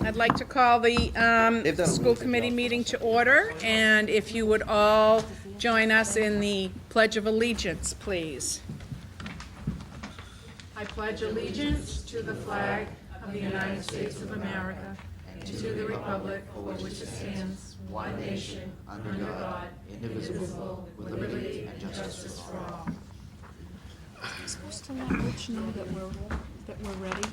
I'd like to call the school committee meeting to order, and if you would all join us in the Pledge of Allegiance, please. I pledge allegiance to the flag of the United States of America and to the republic for which it stands, one nation, under God, indivisible, with liberty and justice for all. Am I supposed to let Rich know that we're ready?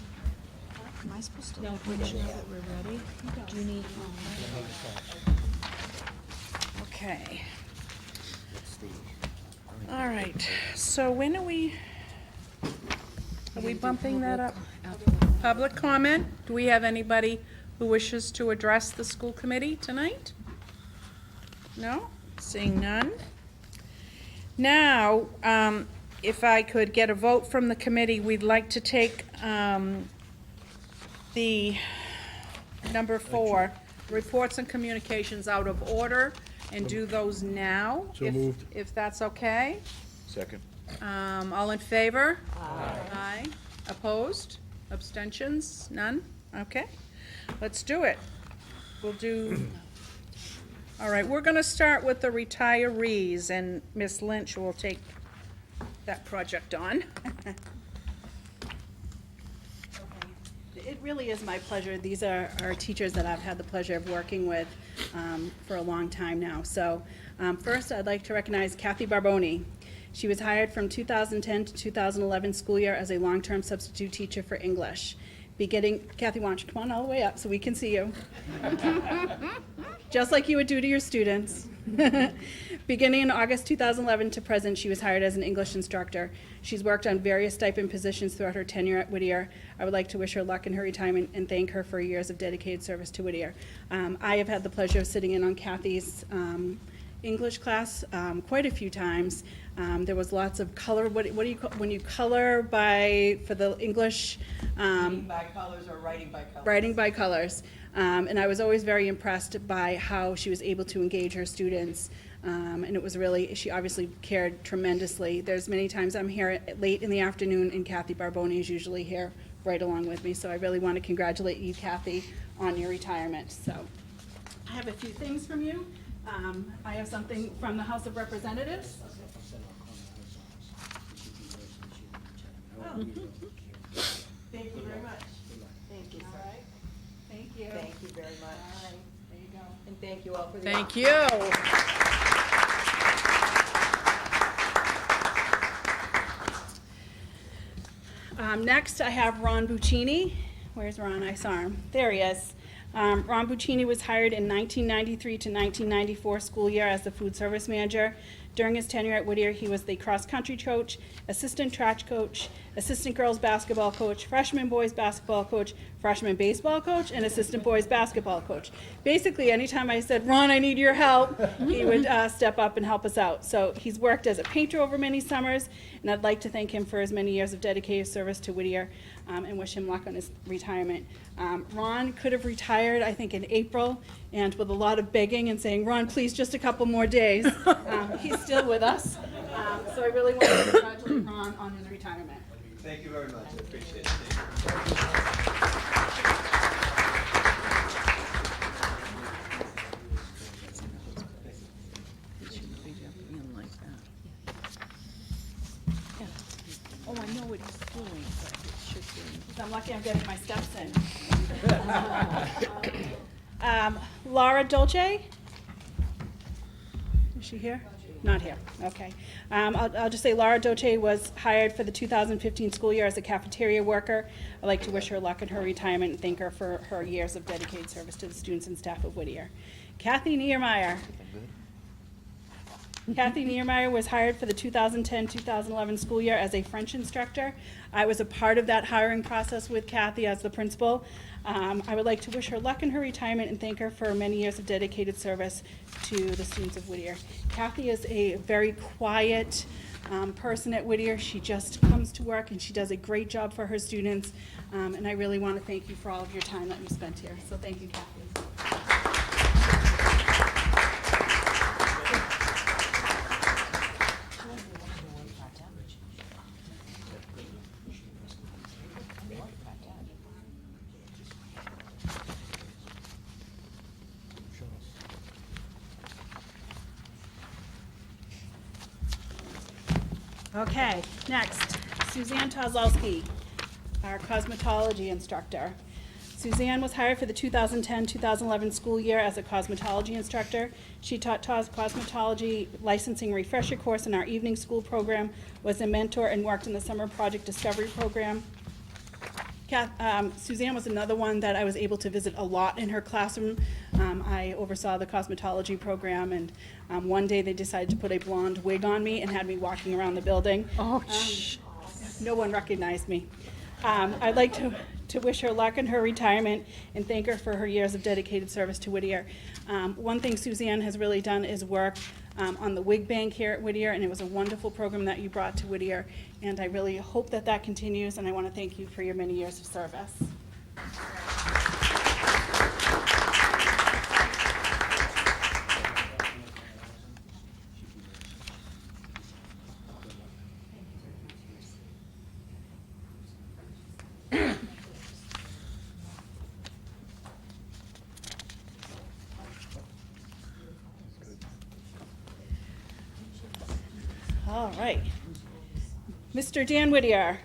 Am I supposed to let Rich know that we're ready? Do you need? Okay. All right. So when are we bumping that up? Public comment? Do we have anybody who wishes to address the school committee tonight? No? Seeing none. Now, if I could get a vote from the committee, we'd like to take the number 4, reports and communications, out of order and do those now. So moved. If that's okay. Second. All in favor? Aye. Aye. Opposed? Abstentions? None? Okay. Let's do it. We'll do, all right, we're gonna start with the retirees, and Ms. Lynch will take that project on. It really is my pleasure. These are teachers that I've had the pleasure of working with for a long time now. So first, I'd like to recognize Kathy Barboni. She was hired from 2010 to 2011 school year as a long-term substitute teacher for English. Kathy, why don't you come on all the way up so we can see you? Just like you would do to your students. Beginning in August 2011 to present, she was hired as an English instructor. She's worked on various stipend positions throughout her tenure at Whittier. I would like to wish her luck in her retirement and thank her for years of dedicated service to Whittier. I have had the pleasure of sitting in on Kathy's English class quite a few times. There was lots of color. What do you call when you color for the English? Reading by colors or writing by colors. Writing by colors. And I was always very impressed by how she was able to engage her students. And it was really, she obviously cared tremendously. There's many times I'm here late in the afternoon and Kathy Barboni is usually here right along with me. So I really want to congratulate you, Kathy, on your retirement. So I have a few things from you. I have something from the House of Representatives. Oh. Thank you very much. Thank you, sir. All right. Thank you. Thank you very much. All right. There you go. And thank you all for the. Thank you. Next, I have Ron Buccini. Where's Ron? I saw him. There he is. Ron Buccini was hired in 1993 to 1994 school year as the food service manager. During his tenure at Whittier, he was the cross-country coach, assistant track coach, assistant girls basketball coach, freshman boys basketball coach, freshman baseball coach, and assistant boys basketball coach. Basically, anytime I said, Ron, I need your help, he would step up and help us out. So he's worked as a painter over many summers, and I'd like to thank him for his many years of dedicated service to Whittier and wish him luck on his retirement. Ron could have retired, I think, in April, and with a lot of begging and saying, Ron, please, just a couple more days. He's still with us. So I really want to congratulate Ron on his retirement. Thank you very much. I appreciate it. Thank Oh, I know what he's doing, but it should be. I'm lucky I'm getting my steps in. Laura Dolce? Is she here? Not here, okay. I'll just say Laura Dolce was hired for the 2015 school year as a cafeteria worker. I'd like to wish her luck in her retirement and thank her for her years of dedicated service to the students and staff of Whittier. Kathy Niemeyer. Kathy Niemeyer was hired for the 2010-2011 school year as a French instructor. I was a part of that hiring process with Kathy as the principal. I would like to wish her luck in her retirement and thank her for many years of dedicated service to the students of Whittier. Kathy is a very quiet person at Whittier. She just comes to work and she does a great job for her students. And I really want to thank you for all of your time that you spent here. So thank you, Kathy. Okay, next, Suzanne Tozlowski, our cosmetology instructor. Suzanne was hired for the 2010-2011 school year as a cosmetology instructor. She taught cosmetology licensing refresher course in our evening school program, was a mentor, and worked in the summer project discovery program. Suzanne was another one that I was able to visit a lot in her classroom. I oversaw the cosmetology program, and one day they decided to put a blonde wig on me and had me walking around the building. Oh, No one recognized me. I'd like to wish her luck in her retirement and thank her for her years of dedicated service to Whittier. One thing Suzanne has really done is work on the wig bank here at Whittier, and it was a wonderful program that you brought to Whittier, and I really hope that that continues, and I want to thank you for your many years of service. All right. Mr. Dan Whittier.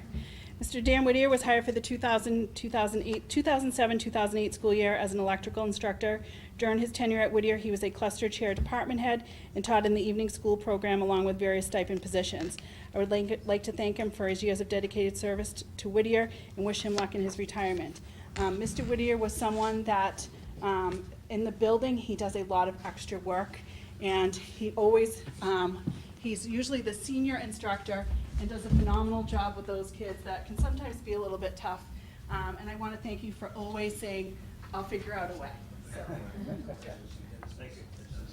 Mr. Dan Whittier was hired for the 2007-2008 school year as an electrical instructor. During his tenure at Whittier, he was a cluster chair department head and taught in the evening school program along with various stipend positions. I would like to thank him for his years of dedicated service to Whittier and wish him luck in his retirement. Mr. Whittier was someone that in the building, he does a lot of extra work, and he always, he's usually the senior instructor and does a phenomenal job with those kids that can sometimes be a little bit tough. And I want to thank you for always saying, I'll figure out a way. So.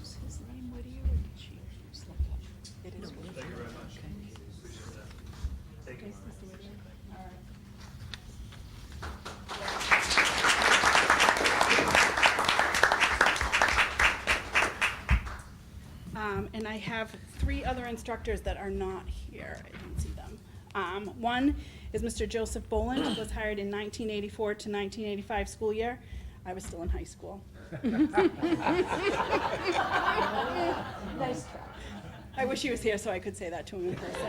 Is his name Whittier or did she just look up? It is Whittier. Thank you very much. Okay. Thank you. Thanks, Mr. Whittier. All right. And I have 3 other instructors that are not here. I didn't see them. One is Mr. Joseph Boland, who was hired in 1984 to 1985 school year. I was still in high school. Nice try. I wish he was here so I could say that to him in person.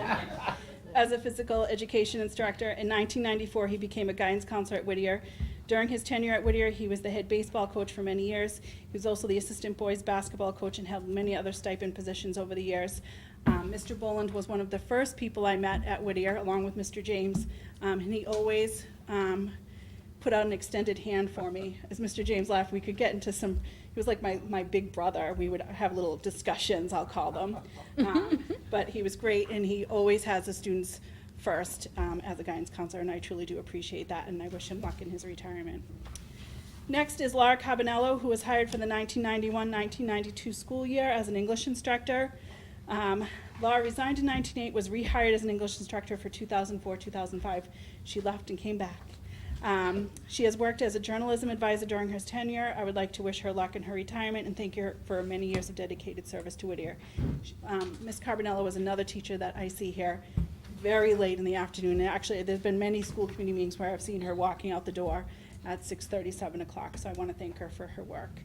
As a physical education instructor, in 1994 he became a guidance counselor at Whittier. During his tenure at Whittier, he was the head baseball coach for many years. He was also the assistant boys basketball coach and held many other stipend positions over the years. Mr. Boland was one of the first people I met at Whittier, along with Mr. James, and he always put out an extended hand for me. As Mr. James laughed, we could get into some, he was like my big brother. We would have little discussions, I'll call them. But he was great, and he always has the students first as a guidance counselor, and I truly do appreciate that, and I wish him luck in his retirement. Next is Laura Cabanello, who was hired for the 1991-1992 school year as an English instructor. Laura resigned in 1998, was rehired as an English instructor for 2004-2005. She left and came back. She has worked as a journalism advisor during her tenure. I would like to wish her luck in her retirement and thank her for many years of dedicated service to Whittier. Ms. Carbonello was another teacher that I see here very late in the afternoon. And actually, there's been many school committee meetings where I've seen her walking out the door at 6:30, 7 o'clock, so I want to thank her for her work.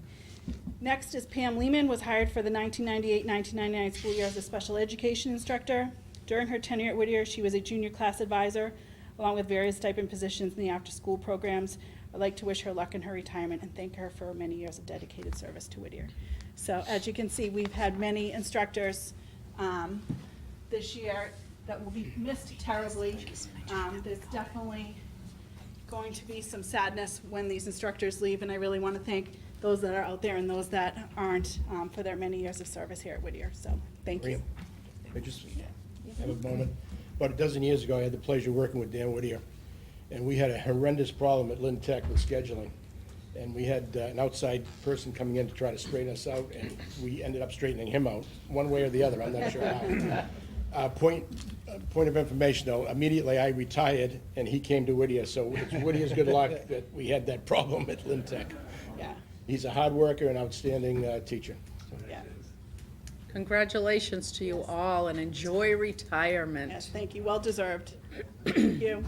Next is Pam Lehman, was hired for the 1998-1999 school year as a special education instructor. During her tenure at Whittier, she was a junior class advisor, along with various stipend positions in the after-school programs. I'd like to wish her luck in her retirement and thank her for many years of dedicated service to Whittier. So as you can see, we've had many instructors this year that will be missed terribly. There's definitely going to be some sadness when these instructors leave, and I really want to thank those that are out there and those that aren't for their many years of service here at Whittier. So thank you. I just have a moment. About a dozen years ago, I had the pleasure of working with Dan Whittier, and we had a horrendous problem at Lynn Tech with scheduling. And we had an outside person coming in to try to straighten us out, and we ended up straightening him out, one way or the other, I'm not sure how. Point of information, though, immediately I retired, and he came to Whittier, so it's Whittier's good luck that we had that problem at Lynn Tech. Yeah, He's a hard worker and outstanding teacher. yeah. Congratulations to you all, and enjoy retirement. Yes, thank you. Well deserved. Thank you.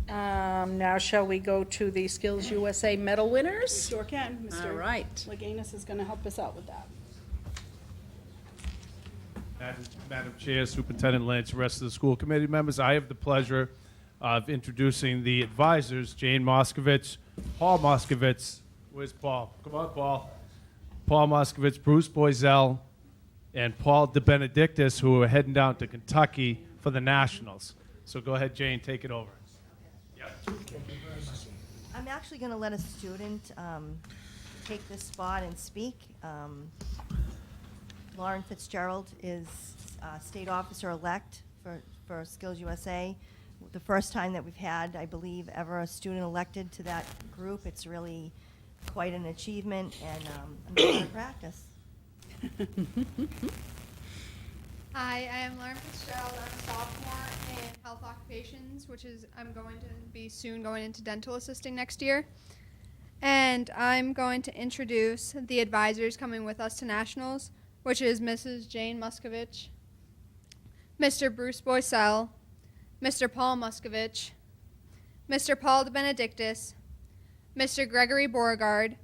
Now shall we go to the Skills USA medal winners? Sure can. All Mr. right. Leganis is going to help us out with that. Madam Chair, Superintendent Lynch, rest of the school committee members, I have the pleasure of introducing the advisors, Jane Moskovich, Paul Moskovich. Where's Paul? Come on, Paul. Paul Moskovich, Bruce Boisel, and Paul DeBenedictis, who are heading down to Kentucky for the Nationals. So go ahead, Jane, take it over. I'm actually going to let a student take this spot and speak. Lauren Fitzgerald is state officer-elect for Skills USA. The first time that we've had, I believe, ever a student elected to that group. It's really quite an achievement, and I'm going to practice. Hi, I am Lauren Fitzgerald. I'm a sophomore in health occupations, which is I'm going to be soon going into dental assisting next year. And I'm going to introduce the advisors coming with us to nationals, which is Mrs. Jane Muscovich, Mr. Bruce Boisel, Mr. Paul Muscovich, Mr. Paul DeBenedictis, Mr. Gregory Beauregard,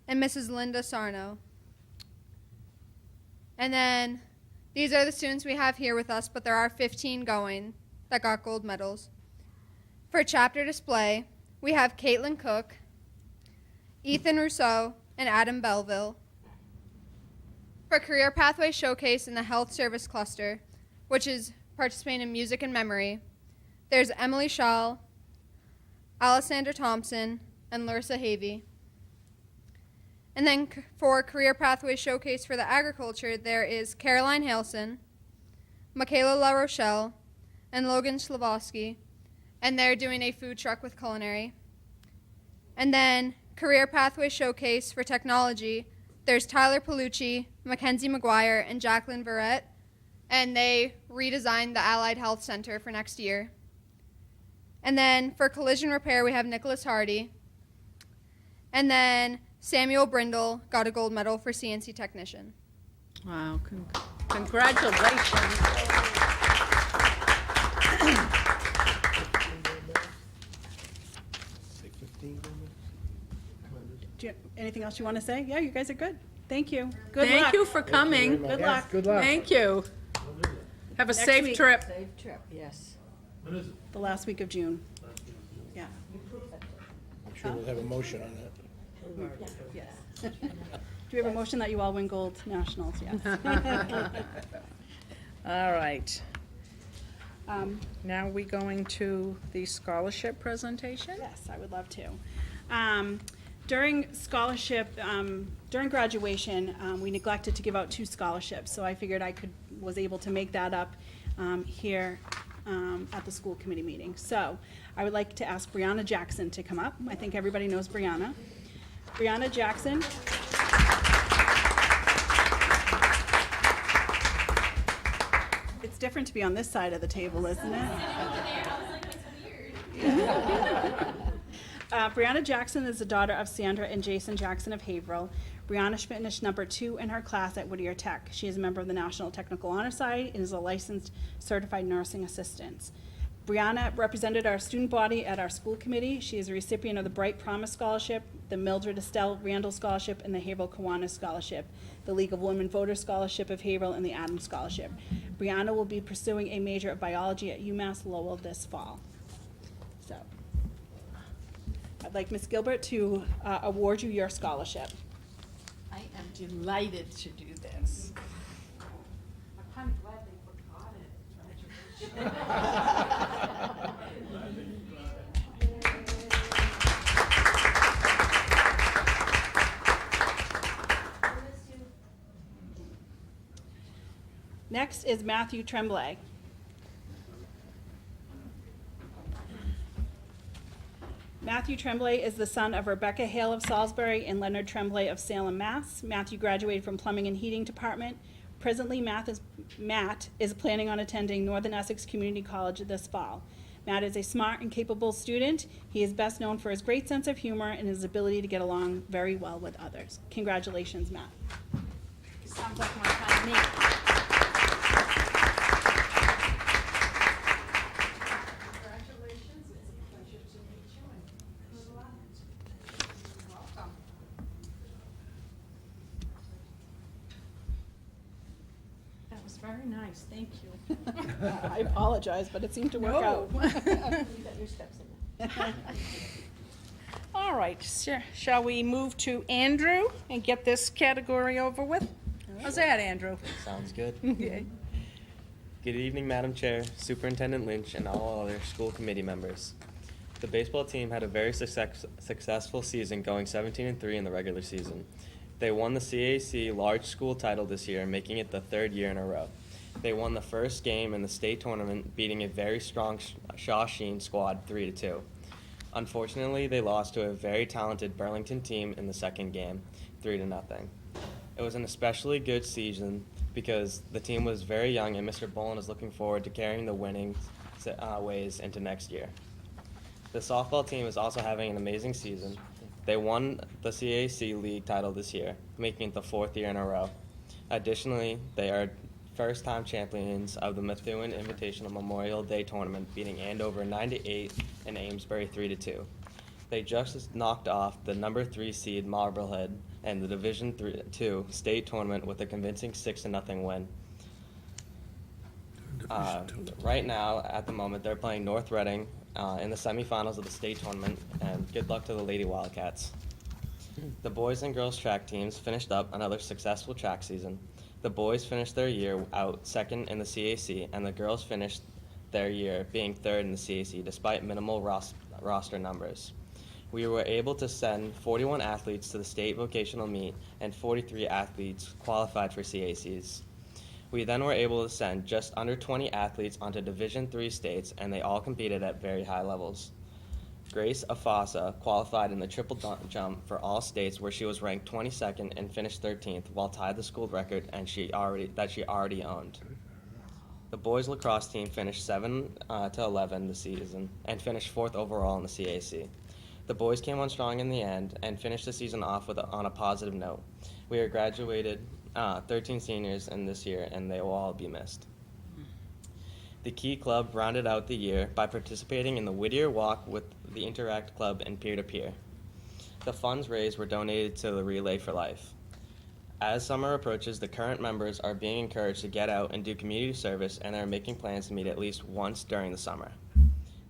and Mrs. Linda Sarno. And then these are the students we have here with us, but there are 15 going that got gold medals. For chapter display, we have Caitlin Cook, Ethan Rousseau, and Adam Belleville. For Career Pathway Showcase in the Health Service Cluster, which is participating in music and memory, there's Emily Schall, Alessandra Thompson, and Larissa Havey. And then for Career Pathway Showcase for the Agriculture, there is Caroline Halson, Michaela La Rochelle, and Logan Slavosky, and they're doing a food truck with culinary. And then Career Pathway Showcase for Technology, there's Tyler Palucci, Mackenzie McGuire, and Jacqueline Verrett, and they redesigned the Allied Health Center for next year. And then for Collision Repair, we have Nicholas Hardy. And then Samuel Brindle got a gold medal for CNC technician. Wow, congratulations. Do you, anything else you want to say? Yeah, you guys are good. Thank you. Good luck. Thank you for coming. Good luck. Good luck. Thank you. Have a Next safe week. trip. Safe trip, yes. The last week of June. Yeah. I'm sure we'll have a motion on that. Yes. Do we have a motion that you all win gold nationals? Yes. All right. Now we going to the scholarship presentation? Yes, I would love to. During scholarship, during graduation, we neglected to give out 2 scholarships, so I figured was able to make that up here at the school committee meeting. So I would like to ask Brianna Jackson to come up. I think everybody knows Brianna. Brianna Jackson. It's different to be on this side of the table, isn't it? Brianna Jackson is the daughter of Sandra and Jason Jackson of Haverhill. Brianna finished number 2 in her class at Whittier Tech. She is a member of the National Technical Honor Society and is a licensed certified nursing assistant. Brianna represented our student body at our school committee. She is a recipient of the Bright Promise Scholarship, the Mildred Estelle Randall Scholarship, and the Haverhill Kiwanis Scholarship, the League of Women Voters Scholarship of Haverhill, and the Adams Scholarship. Brianna will be pursuing a major of biology at UMass Lowell this fall. So, I'd like Ms. Gilbert to award you your scholarship. I am delighted to do this. I'm kind of glad they forgot it. Next is Matthew Tremblay. Matthew Tremblay is the son of Rebecca Hale of Salisbury and Leonard Tremblay of Salem, Mass. Matthew graduated from Plumbing and Heating Department. Presently, Matt is planning on attending Northern Essex Community College this fall. Matt is a smart and capable student. He is best known for his great sense of humor and his ability to get along very well with others. Congratulations, Matt. Sounds like my kind of me. Congratulations. It's a pleasure. very nice, thank you. I apologize, but it seemed to work out. All right, shall we move to Andrew and get this category over with? How's that, Andrew? Sounds good. Okay. Good evening, Madam Chair, Superintendent Lynch, and all other school committee members. The baseball team had a very successful season, going 17-3 in the regular season. They won the CAC large school title this year, making it the third year in a row. They won the first game in the state tournament, beating a very strong Shawsheen squad 3-2. Unfortunately, they lost to a very talented Burlington team in the second game, 3-0. It was an especially good season because the team was very young and Mr. Bolin is looking forward to carrying the winning ways into next year. The softball team is also having an amazing season. They won the CAC league title this year, making it the fourth year in a row. Additionally, they are first-time champions of the Methuen Invitational Memorial Day Tournament, beating Andover 9-8 and Amesbury 3-2. They just knocked off the number 3 seed Marblehead in the Division II state tournament with a convincing 6-0 win. Right now, at the moment, they're playing North Reading in the semifinals of the state tournament, and good luck to the Lady Wildcats. The boys and girls track teams finished up another successful track season. The boys finished their year out second in the CAC, and the girls finished their year being third in the CAC despite minimal roster numbers. We were able to send 41 athletes to the state vocational meet, and 43 athletes qualified for CACs. We then were able to send just under 20 athletes onto Division III states, and they all competed at very high levels. Grace Afasa qualified in the triple jump for all states, where she was ranked 22nd and finished 13th, while tied the school record and she already owned. The boys lacrosse team finished 7-11 this season and finished 4th overall in the CAC. The boys came on strong in the end and finished the season off on a positive note. We are graduated 13 seniors in this year, and they will all be missed. The Key Club rounded out the year by participating in the Whittier Walk with the Interact Club and peer-to-peer. The funds raised were donated to the Relay for Life. As summer approaches, the current members are being encouraged to get out and do community service, and they are making plans to meet at least once during the summer.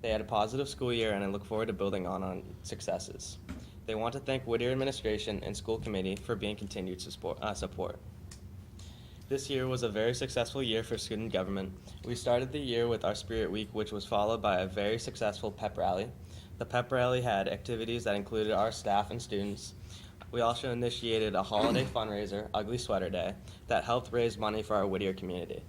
They had a positive school year, and I look forward to building on successes. They want to thank Whittier administration and school committee for being continued support. This year was a very successful year for student government. We started the year with our Spirit Week, which was followed by a very successful pep rally. The pep rally had activities that included our staff and students. We also initiated a holiday fundraiser, Ugly Sweater Day, that helped raise money for our Whittier community.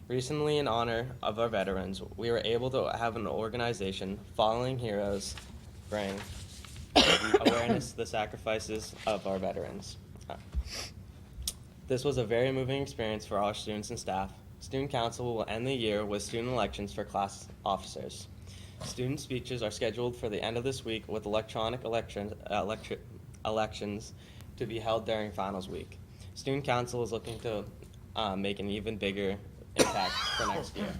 Recently, in honor of our veterans, we were able to have an organization, Following Heroes, bring awareness to the sacrifices of our veterans. This was a very moving experience for our students and staff. Student Council will end the year with student elections for class officers. Student speeches are scheduled for the end of this week, with electronic elections to be held during finals week. Student Council is looking to make an even bigger impact for next year.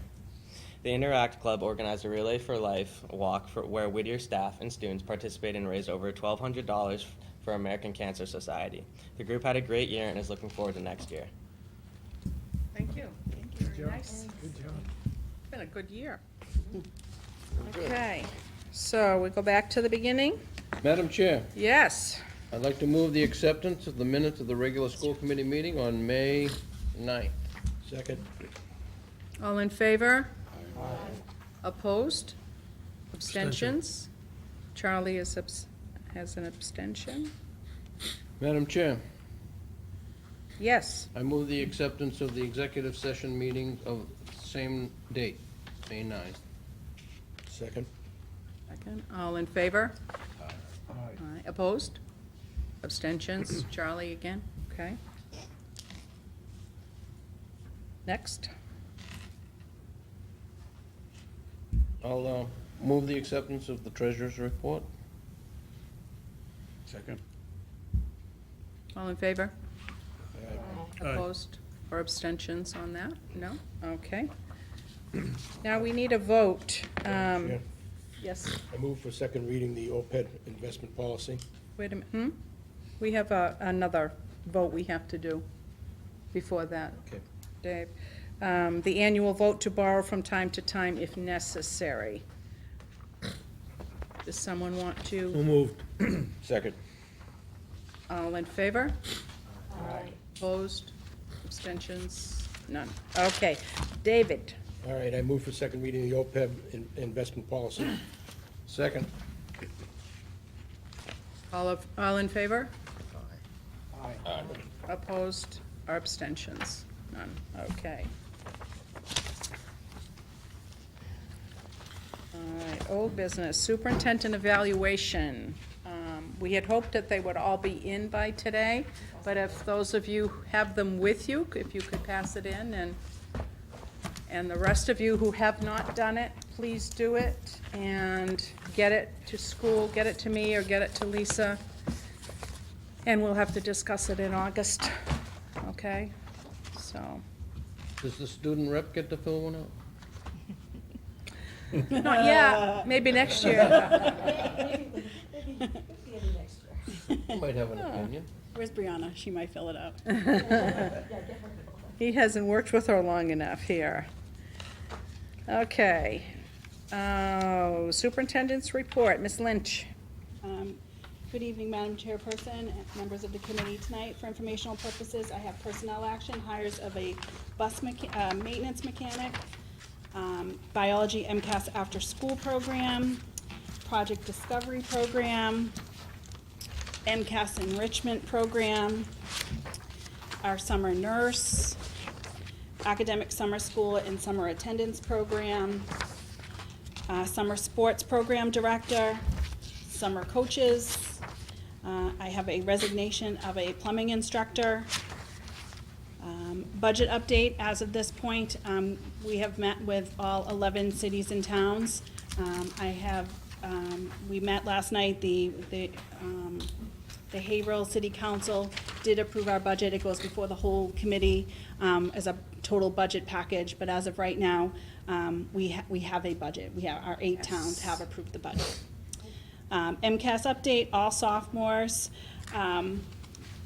The Interact Club organized a Relay for Life walk where Whittier staff and students participated and raised over $1,200 for American Cancer Society. The group had a great year and is looking forward to next year. Thank you. Very nice. Good job. It's been a good year. Okay, so we go back to the beginning? Madam Chair, Yes. I'd like to move the acceptance of the minutes of the regular school committee meeting on May 9th. Second. All in favor? Opposed? Abstentions? Charlie has an abstention. Madam Chair, Yes. I move the acceptance of the executive session meeting of same date, May 9th. Second. Second. All in favor? Aye. Opposed? Abstentions? Charlie again? Okay. Next. I'll move the acceptance of the treasurer's report. Second. All in favor? Opposed or abstentions on that? No? Okay. Now we need a vote. Yeah. Yes, I move for second reading the OPED investment policy. wait a minute. We have another vote we have to do before that. Okay. Dave, the annual vote to borrow from time to time if necessary. Does someone want to? moved. Second. All in favor? Opposed? Abstentions? None. Okay. David? All right, I move for second reading of the OPEB investment policy. Second. All in favor? Aye. Opposed or abstentions? None. Okay. All right, old business, superintendent evaluation. We had hoped that they would all be in by today, but if those of you have them with you, if you could pass it in, and the rest of you who have not done it, please do it and get it to school, get it to me or get it to Lisa, and we'll have to discuss it in August, okay? So, Does the student rep get to fill one out? not yet, maybe next year. You might have an opinion. Where's Brianna? She might fill it out. He hasn't worked with her long enough here. Okay. Superintendent's report, Ms. Lynch. Good evening, Madam Chairperson and members of the committee. Tonight, for informational purposes, I have personnel action, hires of a bus maintenance mechanic, biology MCAS after-school program, project discovery program, MCAS enrichment program, our summer nurse, academic summer school and summer attendance program, summer sports program director, summer coaches. I have a resignation of a plumbing instructor. Budget update, as of this point, we have met with all 11 cities and towns. We met last night, the Haverhill City Council did approve our budget. It goes before the whole committee as a total budget package, but as of right now, we have a budget. Our 8 towns have approved the budget. MCAS update, all sophomores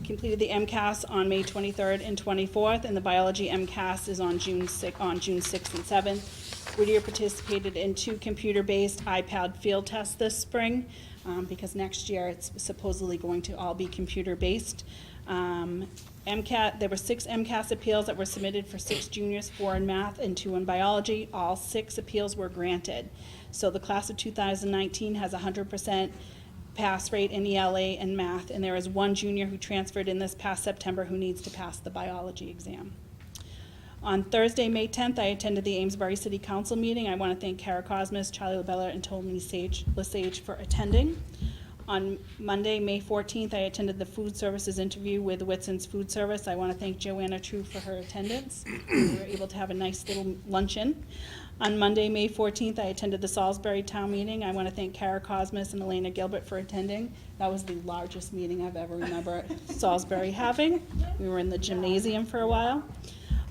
completed the MCAS on May 23rd and 24th, and the biology MCAS is on June 6th and 7th. Whittier participated in 2 computer-based iPad field tests this spring, because next year it's supposedly going to all be computer-based. There were 6 MCAS appeals that were submitted for 6 juniors, 4 in math and 2 in biology. All 6 appeals were granted. So the class of 2019 has 100% pass rate in ELA and math, and there is 1 junior who transferred in this past September who needs to pass the biology exam. On Thursday, May 10th, I attended the Amesbury City Council meeting. I want to thank Kara Cosmas, Charlie LaBella, and Tony Lesage for attending. On Monday, May 14th, I attended the food services interview with Whitson's Food Service. I want to thank Joanna True for her attendance. We were able to have a nice little luncheon. On Monday, May 14th, I attended the Salisbury Town meeting. I want to thank Kara Cosmas and Elena Gilbert for attending. That was the largest meeting I've ever remember Salisbury having. We were in the gymnasium for a while.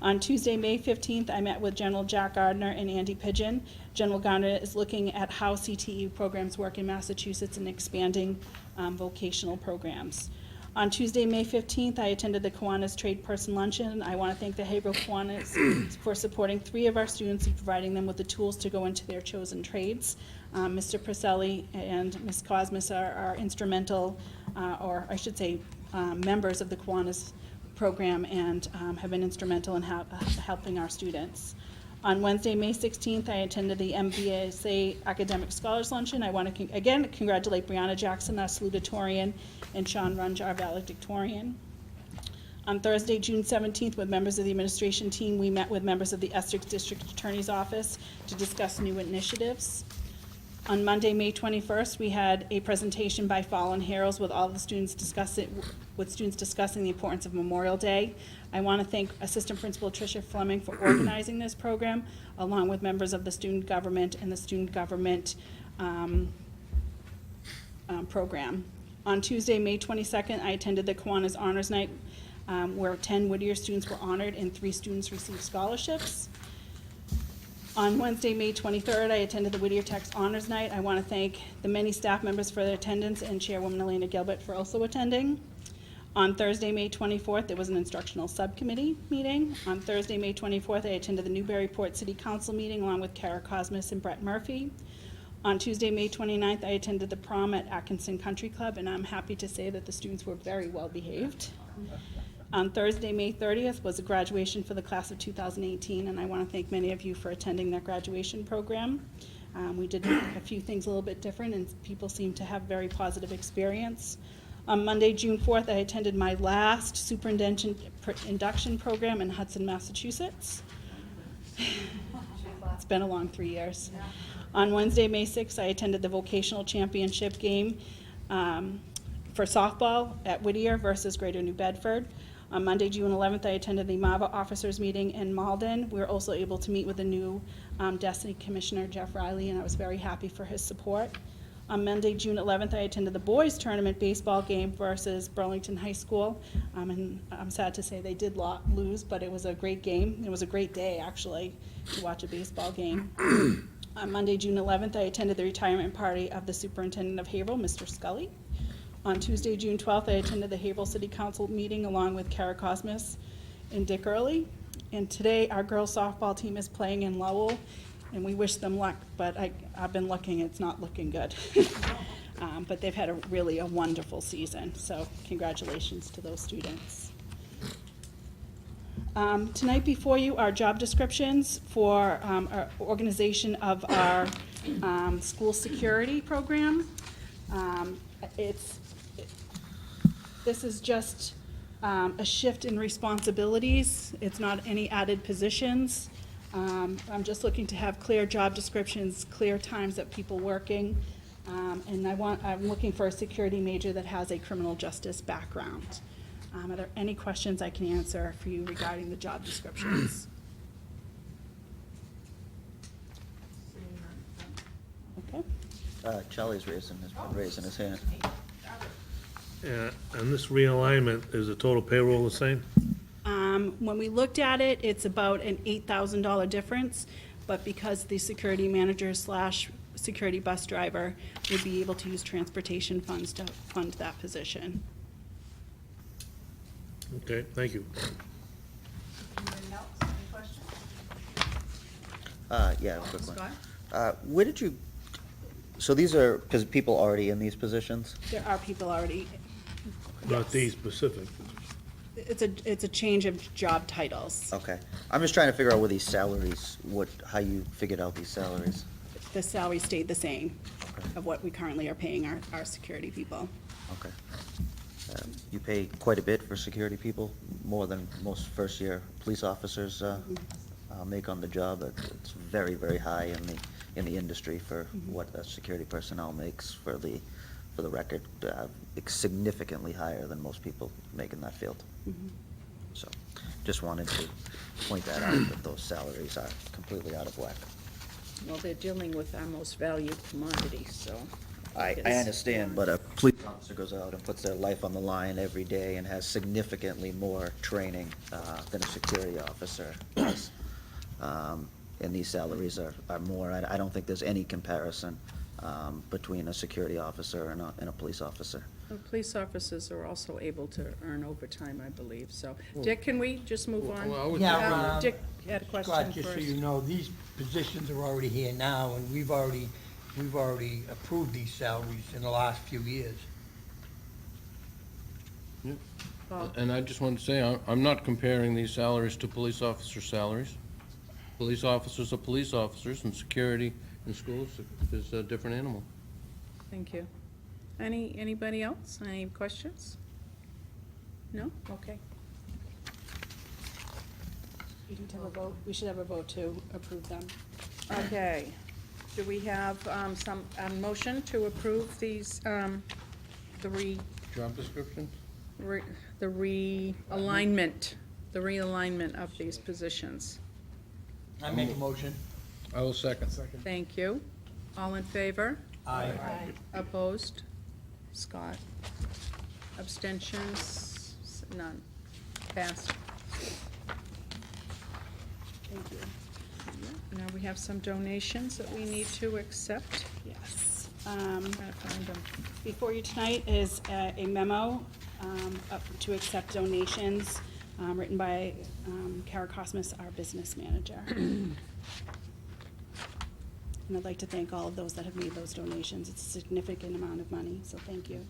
On Tuesday, May 15th, I met with General Jack Gardner and Andy Pigeon. General Gardner is looking at how CTE programs work in Massachusetts and expanding vocational programs. On Tuesday, May 15th, I attended the Kiwanis Trade Person Luncheon. I want to thank the Haverhill Kiwanis for supporting 3 of our students and providing them with the tools to go into their chosen trades. Mr. Priscelli and Ms. Cosmas are instrumental, or I should say, members of the Kiwanis program, and have been instrumental in helping our students. On Wednesday, May 16th, I attended the MBSA Academic Scholars Luncheon. I want to again congratulate Brianna Jackson, our salutatorian, and Sean Runge, our valedictorian. On Thursday, June 17th, with members of the administration team, we met with members of the Essex District Attorney's Office to discuss new initiatives. On Monday, May 21st, we had a presentation by Fallen Heroes with all the students discussing the importance of Memorial Day. I want to thank Assistant Principal Tricia Fleming for organizing this program, along with members of the student government and the student government program. On Tuesday, May 22nd, I attended the Kiwanis Honors Night, where 10 Whittier students were honored and 3 students received scholarships. On Wednesday, May 23rd, I attended the Whittier Tech's Honors Night. I want to thank the many staff members for their attendance and Chairwoman Elena Gilbert for also attending. On Thursday, May 24th, there was an instructional subcommittee meeting. On Thursday, May 24th, I attended the Newburyport City Council meeting along with Kara Cosmas and Brett Murphy. On Tuesday, May 29th, I attended the prom at Atkinson Country Club, and I'm happy to say that the students were very well behaved. On Thursday, May 30th, was a graduation for the class of 2018, and I want to thank many of you for attending that graduation program. We did a few things a little bit different, and people seemed to have very positive experience. On Monday, June 4th, I attended my last superintendent induction program in Hudson, Massachusetts. It's been a long 3 years. On Wednesday, May 6th, I attended the vocational championship game for softball at Whittier versus Greater New Bedford. On Monday, June 11th, I attended the MAVA officers meeting in Malden. We were also able to meet with the new Destiny Commissioner, Jeff Riley, and I was very happy for his support. On Monday, June 11th, I attended the boys' tournament baseball game versus Burlington High School. And I'm sad to say they did lose, but it was a great game. It was a great day, actually, to watch a baseball game. On Monday, June 11th, I attended the retirement party of the superintendent of Haverhill, Mr. Scully. On Tuesday, June 12th, I attended the Haverhill City Council meeting along with Kara Cosmas and Dick Early. And today, our girls softball team is playing in Lowell, and we wish them luck, but I've been looking, it's not looking good. But they've had really a wonderful season, so congratulations to those students. Tonight before you are job descriptions for our organization of our school security program. This is just a shift in responsibilities. It's not any added positions. I'm just looking to have clear job descriptions, clear times that people working, and I'm looking for a security major that has a criminal justice background. Are there any questions I can answer for you regarding the job descriptions? Okay. Charlie's been raising his hand. And this realignment, is the total payroll the same? When we looked at it, it's about an $8,000 difference, but because the security manager / security bus driver would be able to use transportation funds to fund that position. Okay, thank you. Anything else? Any questions? Yeah, quick one. Scott? Where did you, so these are, because people already in these positions? There are people already, Not these specific. it's a change of job titles. Okay. I'm just trying to figure out where these salaries, how you figured out these salaries. The salary stayed the same Okay. of what we currently are paying our security people. Okay. You pay quite a bit for security people, more than most first-year police officers make on the job. It's very, very high in the industry for what a security personnel makes for the record. It's significantly higher than most people make in that field. So, just wanted to point that out, that those salaries are completely out of whack. Well, they're dealing with our most valued commodity, so. I understand, but a police officer goes out and puts their life on the line every day and has significantly more training than a security officer does. And these salaries are more. I don't think there's any comparison between a security officer and a police officer. The police officers are also able to earn overtime, I believe, so. Dick, can we just move on? Well, I would- Yeah, Dick had a question Scott, just so first. you know, these positions are already here now, and we've already approved these salaries in the last few years. And I just wanted to say, I'm not comparing these salaries to police officer salaries. Police officers are police officers, and security in schools is a different animal. Thank you. Anybody else? Any questions? No? Okay. We should have a vote to approve them. Okay. Do we have a motion to approve these, the Job description? realignment of these positions? I make a motion. I will second. Thank you. All in favor? Aye. Opposed? Scott? Abstentions? None. Passed. Thank you. Now we have some donations that we need to accept. Yes. I'm gonna find them. Before you tonight is a memo to accept donations written by Kara Cosmas, our business manager. And I'd like to thank all of those that have made those donations. It's a significant amount of money, so thank you.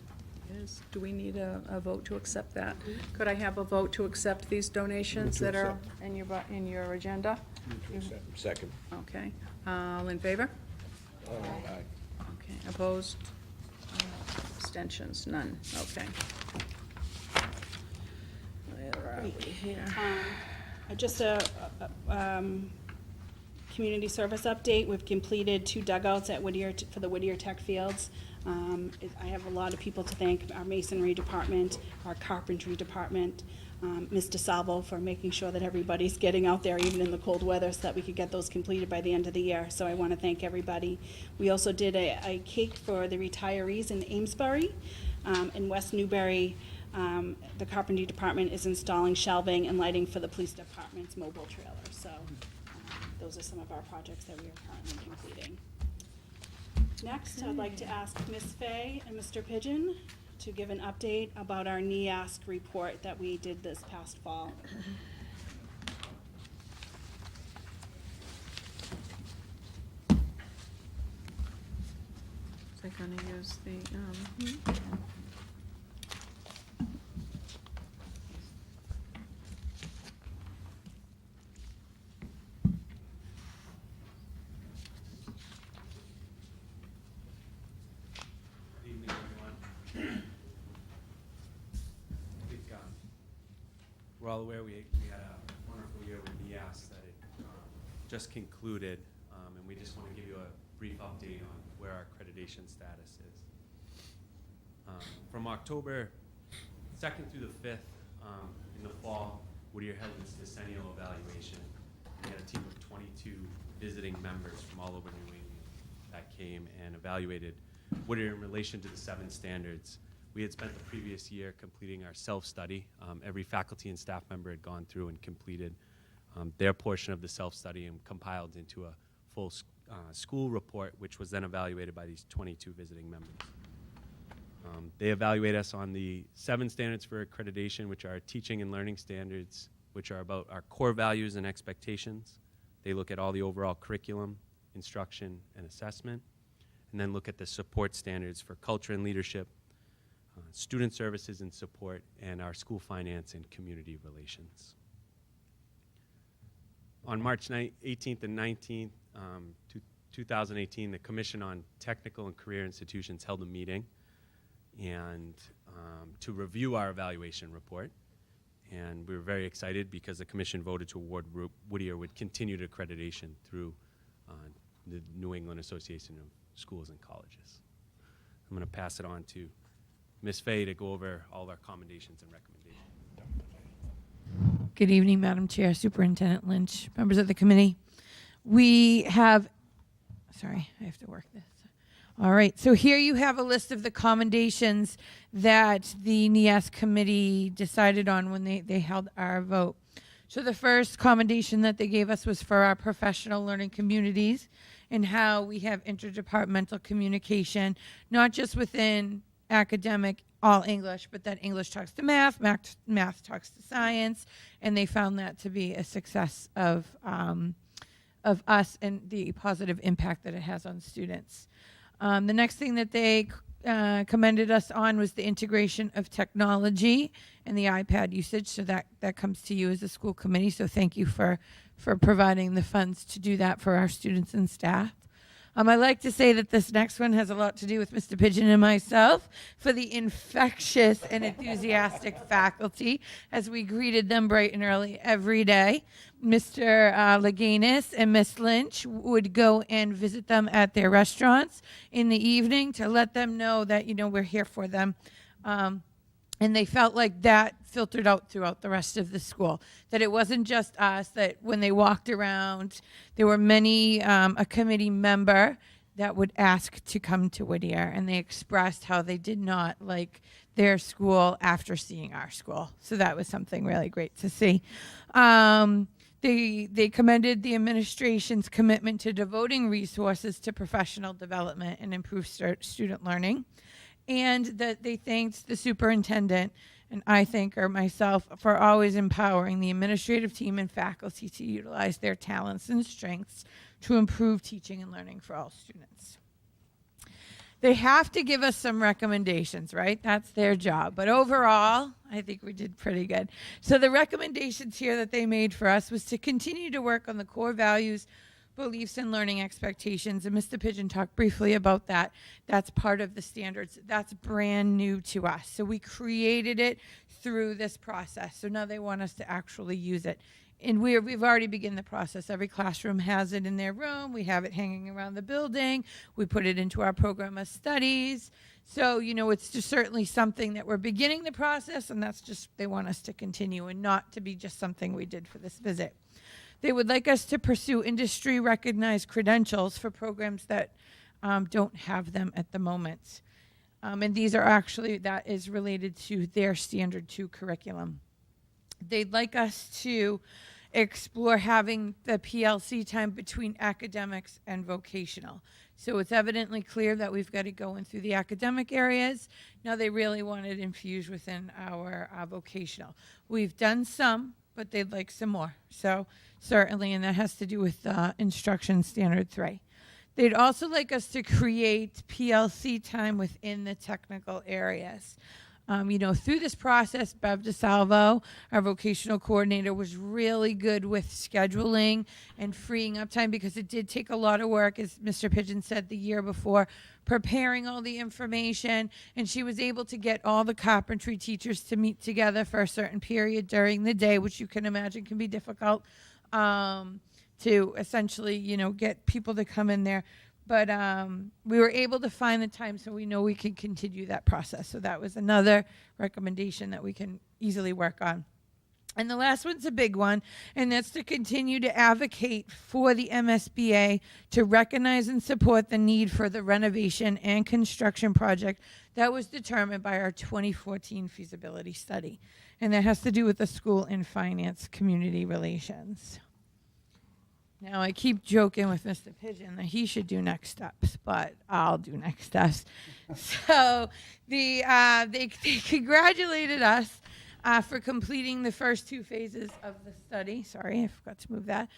Do we need a vote to accept that? Could I have a vote to accept these donations Move to that are accept. in your agenda? Second. Okay. All in favor? Aye. Okay. Opposed? Abstentions? None. Okay. Where are we here? Just a community service update. We've completed 2 dugouts at Whittier for the Whittier Tech Fields. I have a lot of people to thank, our masonry department, our carpentry department, Mr. Salvo for making sure that everybody's getting out there even in the cold weather so that we could get those completed by the end of the year. So I want to thank everybody. We also did a cake for the retirees in Amesbury. In West Newbury, the carpentry department is installing shelving and lighting for the police department's mobile trailer. So those are some of our projects that we are currently completing. Next, I'd like to ask Ms. Fay and Mr. Pigeon to give an update about our NEASC report that we did this past fall. Is that gonna use the, Good evening, everyone. I think we're all aware we had a wonderful year with NEAS that it just concluded, and we just want to give you a brief update on where our accreditation status is. From October 2nd through the 5th in the fall, Whittier held its decennial evaluation. We had a team of 22 visiting members from all over New England that came and evaluated Whittier in relation to the 7 standards. We had spent the previous year completing our self-study. Every faculty and staff member had gone through and completed their portion of the self-study and compiled into a full school report, which was then evaluated by these 22 visiting members. They evaluate us on the 7 standards for accreditation, which are teaching and learning standards, which are about our core values and expectations. They look at all the overall curriculum, instruction, and assessment, and then look at the support standards for culture and leadership, student services and support, and our school finance and community relations. On March 18th and 19th, 2018, the Commission on Technical and Career Institutions held a meeting and to review our evaluation report. And we were very excited because the Commission voted to award Whittier with continued accreditation through the New England Association of Schools and Colleges. I'm going to pass it on to Ms. Fay to go over all of our commendations and recommendations. Good evening, Madam Chair, Superintendent Lynch, members of the committee. We have, sorry, I have to work this. All right, so here you have a list of the commendations that the NEAS committee decided on when they held our vote. So the first commendation that they gave us was for our professional learning communities and how we have interdepartmental communication, not just within academic, all English, but that English talks to math, math talks to science, and they found that to be a success of us and the positive impact that it has on students. The next thing that they commended us on was the integration of technology and the iPad usage, so that comes to you as a school committee, so thank you for providing the funds to do that for our students and staff. I like to say that this next one has a lot to do with Mr. Pigeon and myself for the infectious and enthusiastic faculty as we greeted them bright and early every day. Mr. Leganis and Miss Lynch would go and visit them at their restaurants in the evening to let them know that, we're here for them. And they felt like that filtered out throughout the rest of the school, that it wasn't just us, that when they walked around, there were many, a committee member that would ask to come to Whittier, and they expressed how they did not like their school after seeing our school. So that was something really great to see. They commended the administration's commitment to devoting resources to professional development and improve student learning, and that they thanked the superintendent and I thank her myself for always empowering the administrative team and faculty to utilize their talents and strengths to improve teaching and learning for all students. They have to give us some recommendations, right? That's their job. But overall, I think we did pretty good. So the recommendations here that they made for us was to continue to work on the core values, beliefs, and learning expectations. And Mr. Pigeon talked briefly about that. That's part of the standards. That's brand new to us. So we created it through this process. So now they want us to actually use it. And we've already begun the process. Every classroom has it in their room. We have it hanging around the building. We put it into our program of studies. So, it's just certainly something that we're beginning the process, and that's just, they want us to continue and not to be just something we did for this visit. They would like us to pursue industry-recognized credentials for programs that don't have them at the moment. And these are actually, that is related to their Standard 2 curriculum. They'd like us to explore having the PLC time between academics and vocational. So it's evidently clear that we've got it going through the academic areas. Now they really want it infused within our vocational. We've done some, but they'd like some more. So certainly, and that has to do with Instruction Standard 3. They'd also like us to create PLC time within the technical areas. Through this process, Bev DeSalvo, our vocational coordinator, was really good with scheduling and freeing up time because it did take a lot of work, as Mr. Pigeon said the year before, preparing all the information, and she was able to get all the carpentry teachers to meet together for a certain period during the day, which you can imagine can be difficult to essentially, get people to come in there. But we were able to find the time, so we know we can continue that process. So that was another recommendation that we can easily work on. And the last one's a big one, and that's to continue to advocate for the MSBA to recognize and support the need for the renovation and construction project that was determined by our 2014 feasibility study. And that has to do with the school and finance community relations. Now, I keep joking with Mr. Pigeon that he should do next steps, but I'll do next steps. So they congratulated us for completing the first 2 phases of the study. Sorry, I forgot to move that.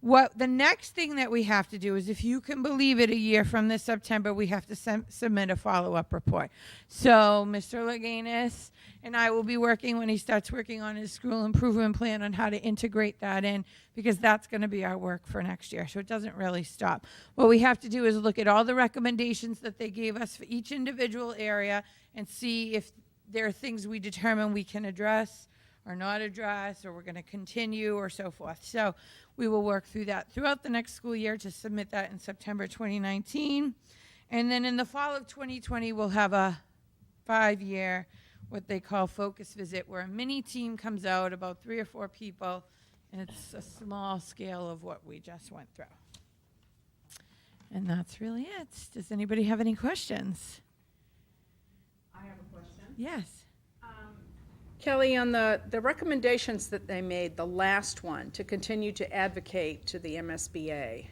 What the next thing that we have to do is, if you can believe it, a year from this September, we have to submit a follow-up report. So Mr. Laganis and I will be working when he starts working on his school improvement plan on how to integrate that in, because that's going to be our work for next year. So it doesn't really stop. What we have to do is look at all the recommendations that they gave us for each individual area and see if there are things we determine we can address or not address, or we're going to continue, or so forth. So we will work through that throughout the next school year to submit that in September 2019. And then in the fall of 2020, we'll have a 5-year, what they call focus visit, where a mini team comes out, about 3 or 4 people, and it's a small scale of what we just went through. And that's really it. Does anybody have any questions? I have a question. Yes. Kelly, on the recommendations that they made, the last one, to continue to advocate to the MSBA,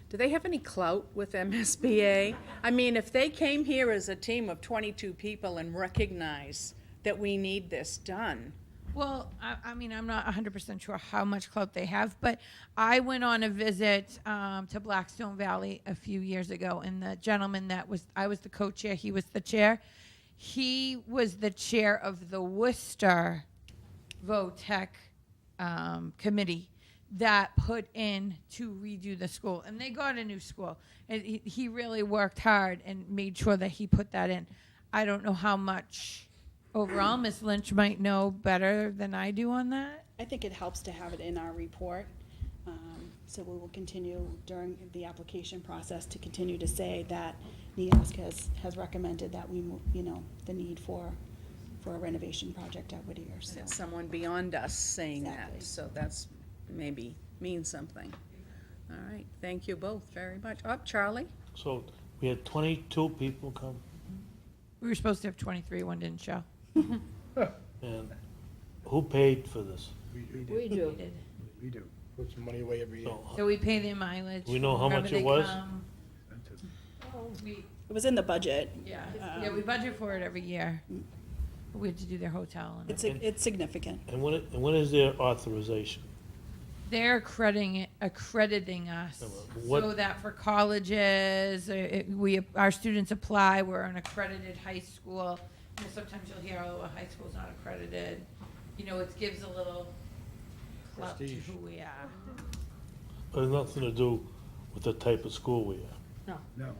do they have any clout with MSBA? I mean, if they came here as a team of 22 people and recognize that we need this done. Well, I mean, I'm not 100% sure how much clout they have, but I went on a visit to Blackstone Valley a few years ago, and the gentleman I was the co-chair, he was the chair. He was the chair of the Worcester VOTEC committee that put in to redo the school. And they got a new school. And he really worked hard and made sure that he put that in. I don't know how much overall. Ms. Lynch might know better than I do on that. I think it helps to have it in our report. So we will continue during the application process to continue to say that NEASC has recommended that we, the need for a renovation project at Whittier. So. It's someone beyond us saying Exactly. that, so that's maybe means something. All right, thank you both very much. Charlie? So we had 22 people come, We were supposed to have 23, one didn't show. and who paid for this? We We do. We do. Put some money away every year. So we pay their mileage. We know how wherever much they it was? come. We, It was in the budget. yeah, we budget for it every year. we had to do their hotel. And It's significant. And when is their authorization? they're accrediting us What- so that for colleges, our students apply. We're an accredited high school. You know, sometimes you'll hear, oh, a high school's not accredited. You know, it gives a little clout to Prestige. who we are. It has nothing to do with the type of school we are. No. No.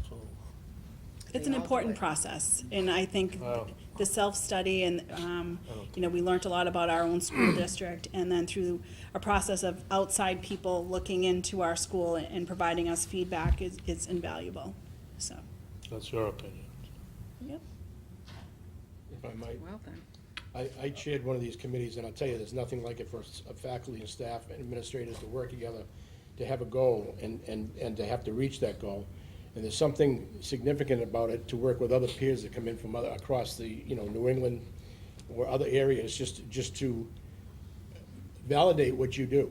So, It's an important process, and I think Wow. the self-study and, you know, we learned a lot about our own school district, and then through a process of outside people looking into our school and providing us feedback is invaluable, so. that's your opinion. Yep. If I might. Well then. I chaired one of these committees, and I'll tell you, there's nothing like it for faculty and staff and administrators to work together to have a goal and to have to reach that goal. And there's something significant about it, to work with other peers that come in from across the, you know, New England or other areas, just to validate what you do.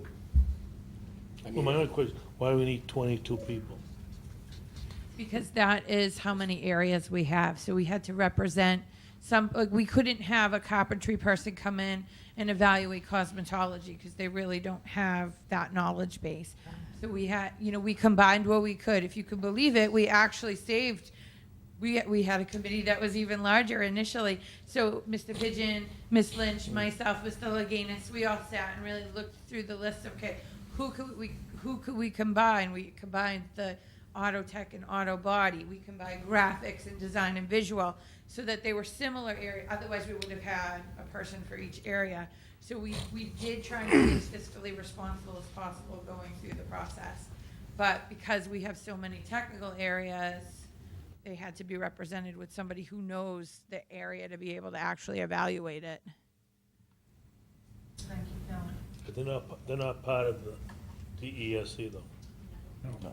I Well, my mean, other question, why do we need 22 people? Because that is how many areas we have. So we had to represent some, like, we couldn't have a carpentry person come in and evaluate cosmetology because they really don't have that knowledge base. So we had, you know, we combined what we could. If you could believe it, we actually saved, we had a committee that was even larger initially. So Mr. Pigeon, Ms. Lynch, myself, Mr. Laganis, we all sat and really looked through the list of, okay, who could we combine? We combined the auto tech and auto body. We combined graphics and design and visual so that they were similar area. Otherwise, we would have had a person for each area. So we did try to be as fiscally responsible as possible going through the process. But because we have so many technical areas, they had to be represented with somebody who knows the area to be able to actually evaluate it. But they're not part of the DESC though.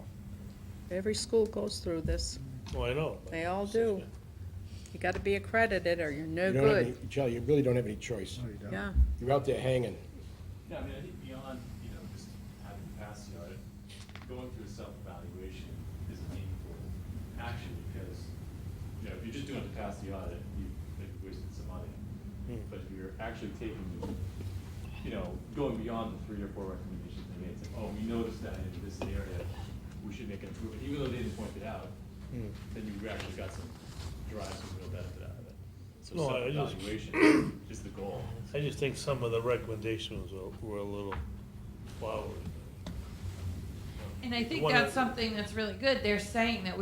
Every school goes through this. Oh, I know. They all do. You gotta be accredited or you're no you don't have good. any, Charlie, you really don't have any choice. Yeah. You're out there hanging. Yeah, I mean, I think beyond, you know, just having to pass the audit, going through a self-evaluation is a meaningful action because, you know, if you're just doing it to pass the audit, you maybe wasted some money. But if you're actually taking, you know, going beyond the 3 or 4 recommendations they made, saying, oh, we noticed that in this area, we should make an improvement, even though they didn't point it out, then you actually got some, derive some real benefit out of it. So No, I just- self-evaluation is the goal. I just think some of the recommendations were a little flowery. And I think One that's of- something that's really good. They're saying that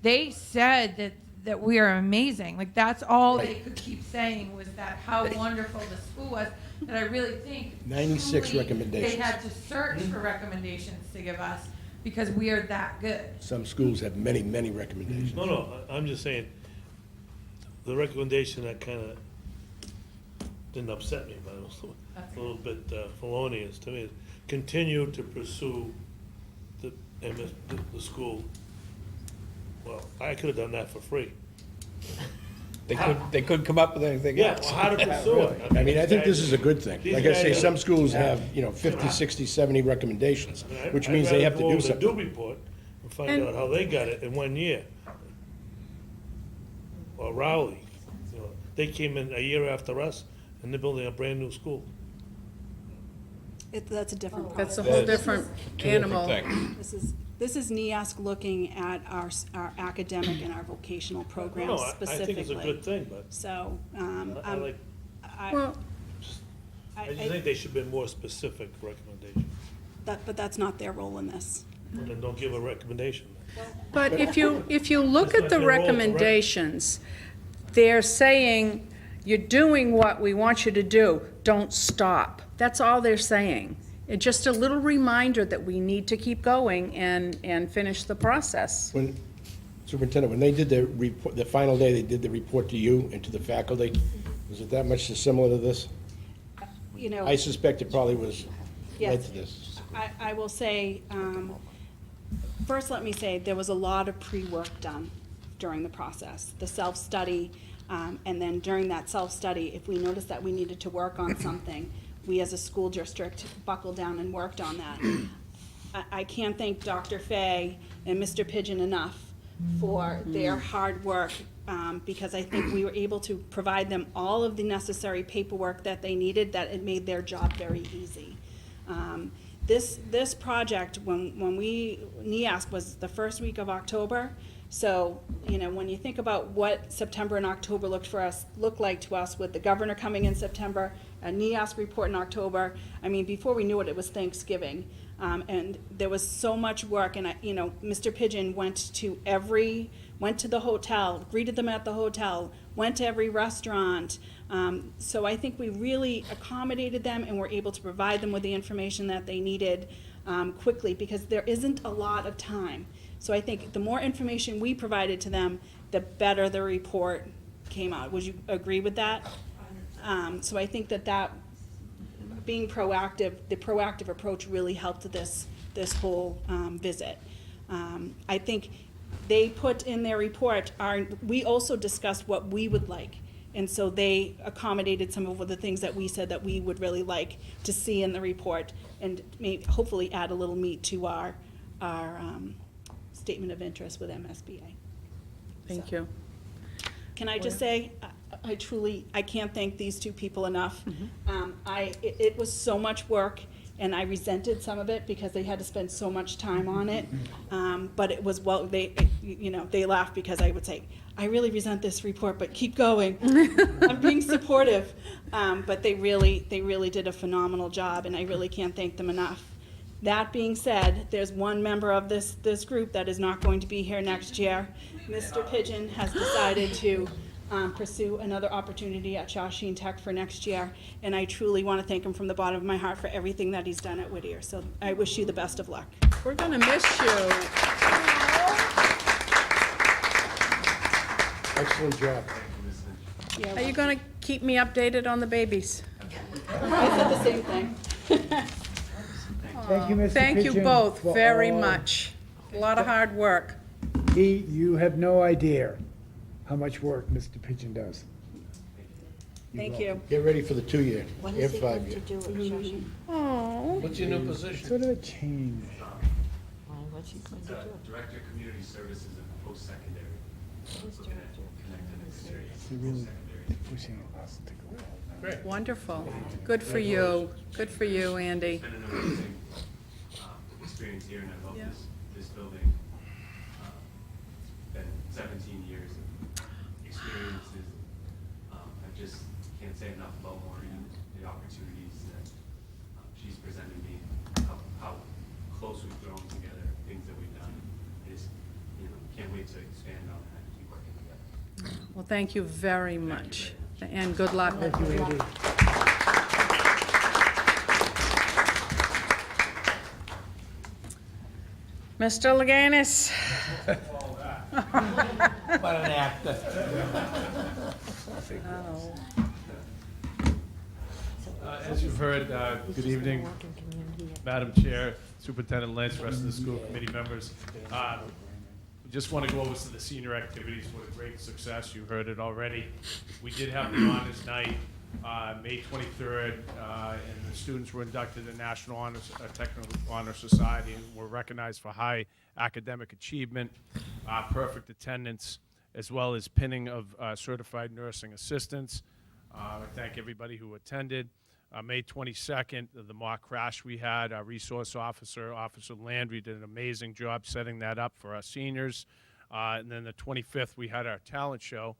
they said that we are amazing. Like, that's all they could keep saying was that how wonderful the school was, that I really think 96 truly recommendations. They had to search for recommendations to give us because we are that good. Some schools have many, many recommendations. No, I'm just saying, the recommendation that kind of didn't upset me, but it was a little bit felonious to me, is continue to pursue the school. Well, I could have done that for free. They couldn't come up with anything Yeah, else. well, how to pursue it. I mean, I think this is a good thing. These Like I say, guys- some schools have, 50, 60, 70 recommendations, which means they have to do I'd rather something. go over the DO report and find out how they got it in 1 year. Or Rowley, you know, they came in a year after us, and they're building a brand-new school. That's a different That's process. a whole different animal. This is NEASC looking at our academic and our vocational programs No, I specifically. think it's a good thing, but So, I like, Well, I just think they should be more specific recommendations. but that's not their role in this. And then don't give a recommendation. but if you look at the It's not their role, correct? recommendations, they're saying, you're doing what we want you to do, don't stop. That's all they're saying. It's just a little reminder that we need to keep going and finish the process. When, Superintendent, when they did the report, the final day, they did the report to you and to the faculty, was it that much similar to this? You know. I suspect it probably was led Yes. to this. I will say, first let me say, there was a lot of pre-work done during the process, the self-study, and then during that self-study, if we noticed that we needed to work on something, we as a school district buckled down and worked on that. I can't thank Dr. Fay and Mr. Pigeon enough for their hard work because I think we were able to provide them all of the necessary paperwork that they needed, that it made their job very easy. This project, when NEASC was the first week of October, so, when you think about what September and October looked like to us with the governor coming in September, a NEASC report in October, before we knew it, it was Thanksgiving. And there was so much work, and Mr. Pigeon went to the hotel, greeted them at the hotel, went to every restaurant. So I think we really accommodated them and were able to provide them with the information that they needed quickly, because there isn't a lot of time. So I think the more information we provided to them, the better the report came out. Would you agree with that? So I think that being proactive, the proactive approach really helped this whole visit. I think they put in their report, we also discussed what we would like. And so they accommodated some of the things that we said that we would really like to see in the report, and maybe hopefully add a little meat to our statement of interest with MSBA. Thank you. Can I just say, I can't thank these two people enough. It was so much work, and I resented some of it because they had to spend so much time on it. But it was, they laughed because I would say, I really resent this report, but keep going. I'm being supportive. But they really did a phenomenal job, and I really can't thank them enough. That being said, there's one member of this group that is not going to be here next year. Mr. Pigeon has decided to pursue another opportunity at Shawshene Tech for next year, and I truly want to thank him from the bottom of my heart for everything that he's done at Whittier. So I wish you the best of luck. We're going to miss you. Excellent job. Are you going to keep me updated on the babies? I said the same thing. Thank you, Mr. Thank you Pigeon, both for very all- much. A lot of hard work. You have no idea how much work Mr. Pigeon does. Thank you. Get ready for the 2-year What and is he going 5-year. to do at Shawshene? Oh. What's your new position? Sort of a change. What's he going to do? Director of Community Services and Post-Secondary. Looking at connecting the areas, They're really post-secondary. pushing us to go. Great. Wonderful. Good for you. Good for you, Andy. It's been an amazing experience here, and I love Yeah. this building. It's been 17 years of experiences. I just can't say enough about Maureen, the opportunities that she's presented me, how close we've grown together, things that we've done. I just, can't wait to expand on that and keep working together. Well, thank you very much. And good luck. Thank you, Andy. Mr. Leganis. What an actor. As you've heard, good evening, Madam Chair, Superintendent Lynch, rest of the school committee members. We just want to go over some of the senior activities. What a great success. You heard it already. We did have the honors night, May 23rd, and the students were inducted to National Honors, Technical Honor Society, and were recognized for high academic achievement, perfect attendance, as well as pinning of certified nursing assistants. I thank everybody who attended. May 22nd, the mock crash we had, our resource officer, Officer Landry, did an amazing job setting that up for our seniors. And then the 25th, we had our talent show.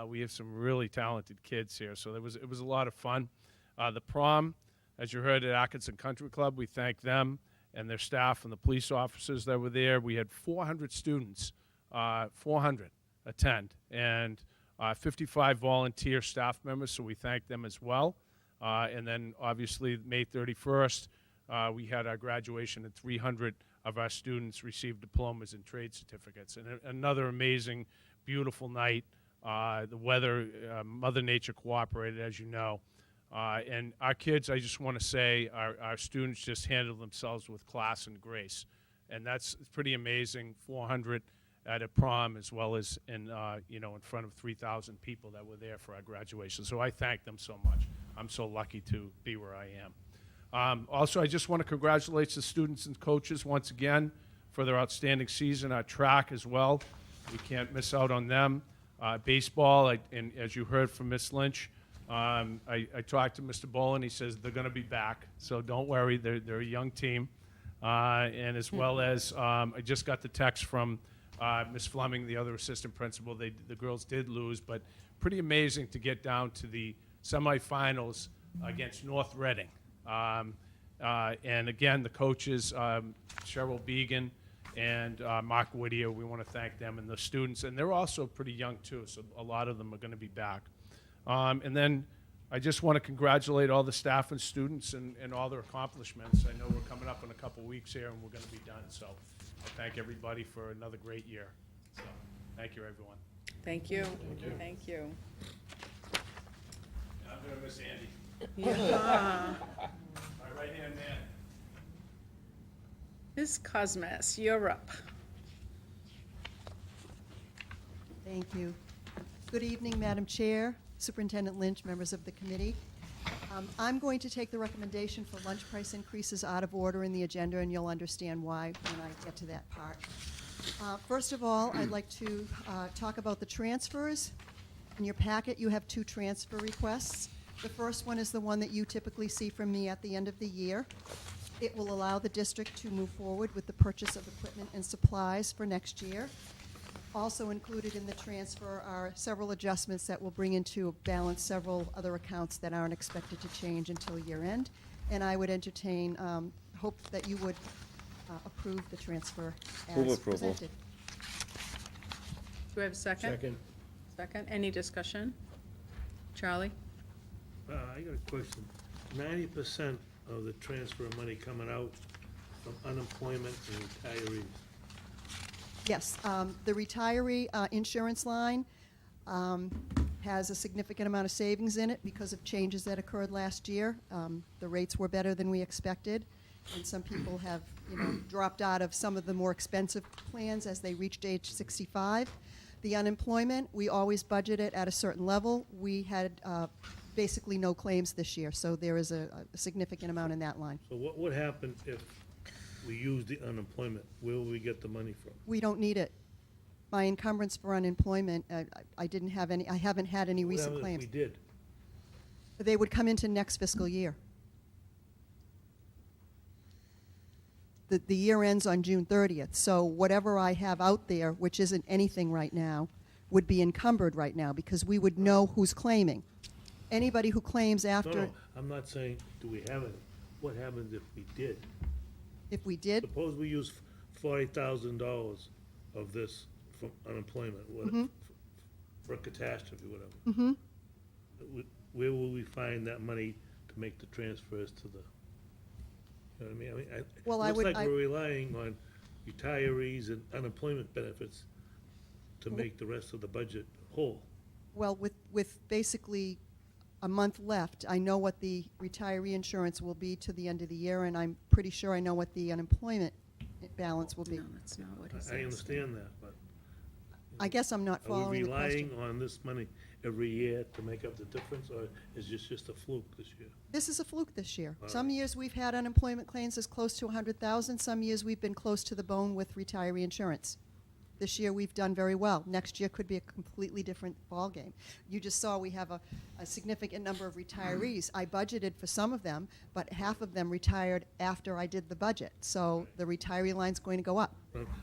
We have some really talented kids here, so it was a lot of fun. The prom, as you heard at Atkinson Country Club, we thank them and their staff and the police officers that were there. We had 400 students, 400 attend, and 55 volunteer staff members, so we thank them as well. And then, obviously, May 31st, we had our graduation, and 300 of our students received diplomas and trade certificates. And another amazing, beautiful night. The weather, Mother Nature cooperated, as you know. And our kids, I just want to say, our students just handled themselves with class and grace. And that's pretty amazing, 400 at a prom, as well as in front of 3,000 people that were there for our graduation. So I thank them so much. I'm so lucky to be where I am. Also, I just want to congratulate the students and coaches once again for their outstanding season. Our track as well. We can't miss out on them. Baseball, and as you heard from Ms. Lynch, I talked to Mr. Bolin. He says they're going to be back, so don't worry. They're a young team. And as well as I just got the text from Ms. Fleming, the other assistant principal. The girls did lose, but pretty amazing to get down to the semifinals against North Reading. And again, the coaches, Cheryl Began and Mark Whittier, we want to thank them, and the students. And they're also pretty young, too, so a lot of them are going to be back. And then I just want to congratulate all the staff and students and all their accomplishments. I know we're coming up in a couple weeks here, and we're going to be done. So I thank everybody for another great year. So thank you, everyone. Thank you. Thank you. I'm going to miss Andy. Yeah. My right-hand man. Ms. Cosmas, you're up. Thank you. Good evening, Madam Chair, Superintendent Lynch, members of the committee. I'm going to take the recommendation for lunch price increases out of order in the agenda, and you'll understand why when I get to that part. First of all, I'd like to talk about the transfers. In your packet, you have 2 transfer requests. The first one is the one that you typically see from me at the end of the year. It will allow the district to move forward with the purchase of equipment and supplies for next year. Also included in the transfer are several adjustments that will bring into balance several other accounts that aren't expected to change until year end. And I would entertain, hope that you would approve the transfer Move as approval. presented. Do I have a second? Second. Second. Any discussion? Charlie? I got a question. 90% of the transfer of money coming out from unemployment and retirees. Yes, the retiree insurance line has a significant amount of savings in it because of changes that occurred last year. The rates were better than we expected, and some people have, dropped out of some of the more expensive plans as they reached age 65. The unemployment, we always budget it at a certain level. We had basically no claims this year, so there is a significant amount in that line. So what would happen if we use the unemployment? Where will we get the money from? We don't need it. My encumbrance for unemployment, I haven't had any recent What claims. happens if we did? They would come into next fiscal year. The year ends on June 30th, so whatever I have out there, which isn't anything right now, would be encumbered right now because we would know who's claiming. Anybody who claims after, No, I'm not saying, do we have it? What happens if we did? if we did, Suppose we use $40,000 of this from unemployment, Mhm. for a catastrophe, whatever. Mhm. Where will we find that money to make the transfers to the, you know what I mean? Well, It looks like we're relying on retirees and unemployment benefits to make the rest of the budget whole. well, with basically a month left, I know what the retiree insurance will be to the end of the year, and I'm pretty sure I know what the unemployment balance will be. No, that's not what he's I asking. understand that, but I guess I'm not are we following the question. relying on this money every year to make up the difference, or is this just a fluke this year? This is a fluke this year. All Some right. years we've had unemployment claims as close to 100,000. Some years we've been close to the bone with retiree insurance. This year we've done very well. Next year could be a completely different ballgame. You just saw we have a significant number of retirees. I budgeted for some of them, but half of them retired after I did the budget. So the retiree line's going to go up.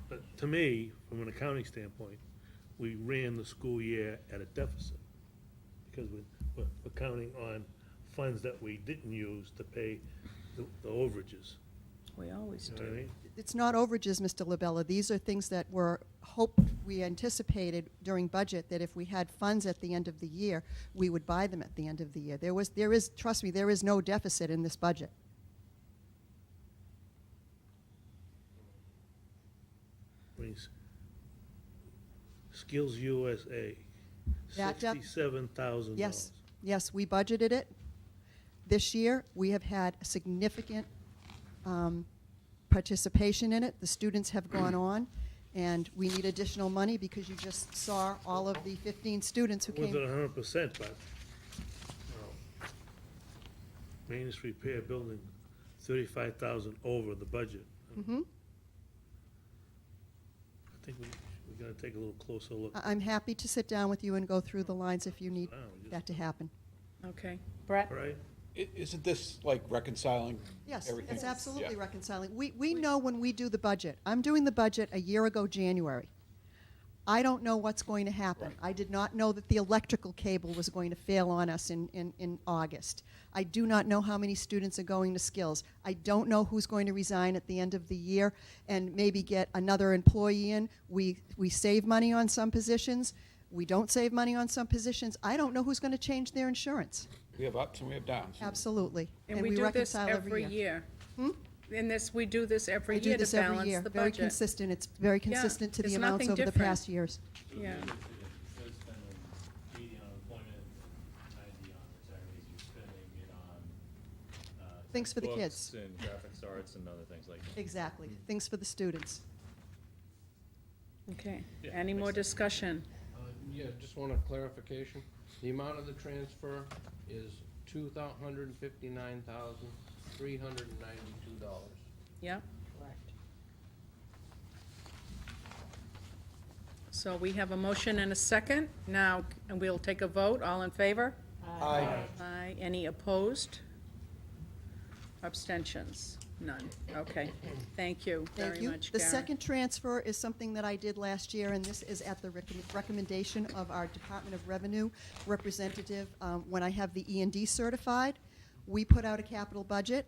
But to me, from an accounting standpoint, we ran the school year at a deficit because we're counting on funds that we didn't use to pay the overages. We always You know what I do. mean? It's not overages, Mr. Labella. These are things that were hoped, we anticipated during budget, that if we had funds at the end of the year, we would buy them at the end of the year. There is, trust me, there is no deficit in this budget. I mean, Skills USA, That def- $67,000. Yes, we budgeted it. This year, we have had a significant participation in it. The students have gone on, and we need additional money because you just saw all of the 15 students who Wasn't came. 100%, but, maintenance repair building, 35,000 over the budget. Mhm. I think we we're gonna take a little closer look. I'm happy to sit down with you and go through the lines if you need Wow, we just- that to happen. Okay. Brett? Right? Isn't this like reconciling Yes, everything? it's absolutely Yeah. reconciling. We know when we do the budget. I'm doing the budget a year ago, January. I don't know what's going to happen. I did not know that the electrical cable was going to fail on us in August. I do not know how many students are going to skills. I don't know who's going to resign at the end of the year and maybe get another employee in. We save money on some positions. We don't save money on some positions. I don't know who's going to change their insurance. We have ups and we have downs. Absolutely. And we do this reconcile every year. In this, we do this every I do year this to every balance year. the Very budget. consistent. It's very Yeah, consistent to the it's amounts nothing over the different. past years. Yeah. Instead of spending 80 on employment and 90 on retirees, you're spending it on Things for the books kids. and graphics arts and other things like that. Exactly. Things for the students. Okay. Yeah, Any makes more sense. discussion? Yeah, just want a clarification. The amount of the transfer is $259,392. Yep. So we have a motion and a second. Now, and we'll take a vote. All in favor? Aye. Aye. Any opposed? Abstentions? None. Okay. Thank you Thank very you. much, The Karen. second transfer is something that I did last year, and this is at the recommendation of our Department of Revenue representative. When I have the E&D certified, we put out a capital budget.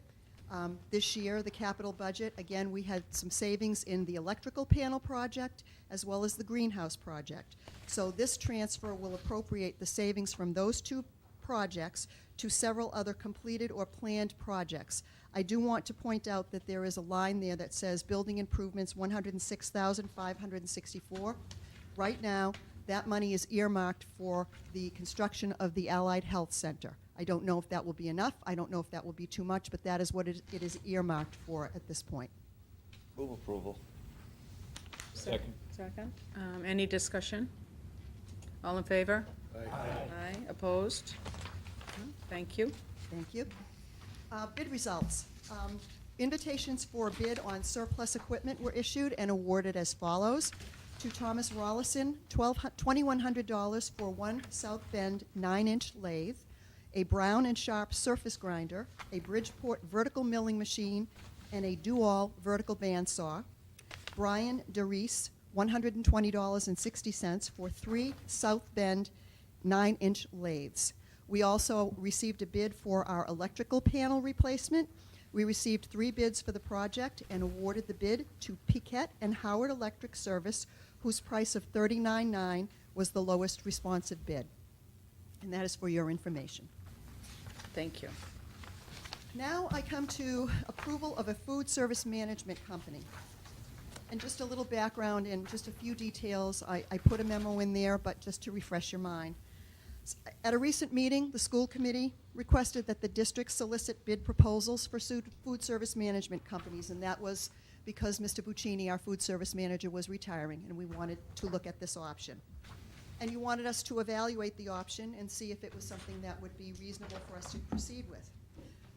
This year, the capital budget, again, we had some savings in the electrical panel project as well as the greenhouse project. So this transfer will appropriate the savings from those two projects to several other completed or planned projects. I do want to point out that there is a line there that says building improvements, $106,564. Right now, that money is earmarked for the construction of the Allied Health Center. I don't know if that will be enough. I don't know if that will be too much, but that is what it is earmarked for at this point. Move approval. Second. Second. Any discussion? All in favor? Aye. Aye. Opposed? Thank you. Thank you. Bid results. Invitations for bid on surplus equipment were issued and awarded as follows. To Thomas Rollison, $2,100 for one South Bend 9-inch lathe, a Brown and Sharp surface grinder, a Bridgeport vertical milling machine, and a Dual vertical bandsaw. Brian DeReese, $120.60 for 3 South Bend 9-inch lathes. We also received a bid for our electrical panel replacement. We received 3 bids for the project and awarded the bid to Piquette and Howard Electric Service, whose price of $39.9 was the lowest responsive bid. And that is for your information. Thank you. Now I come to approval of a food service management company. And just a little background and just a few details. I put a memo in there, but just to refresh your mind. At a recent meeting, the school committee requested that the district solicit bid proposals for food service management companies, and that was because Mr. Buccini, our food service manager, was retiring, and we wanted to look at this option. And you wanted us to evaluate the option and see if it was something that would be reasonable for us to proceed with.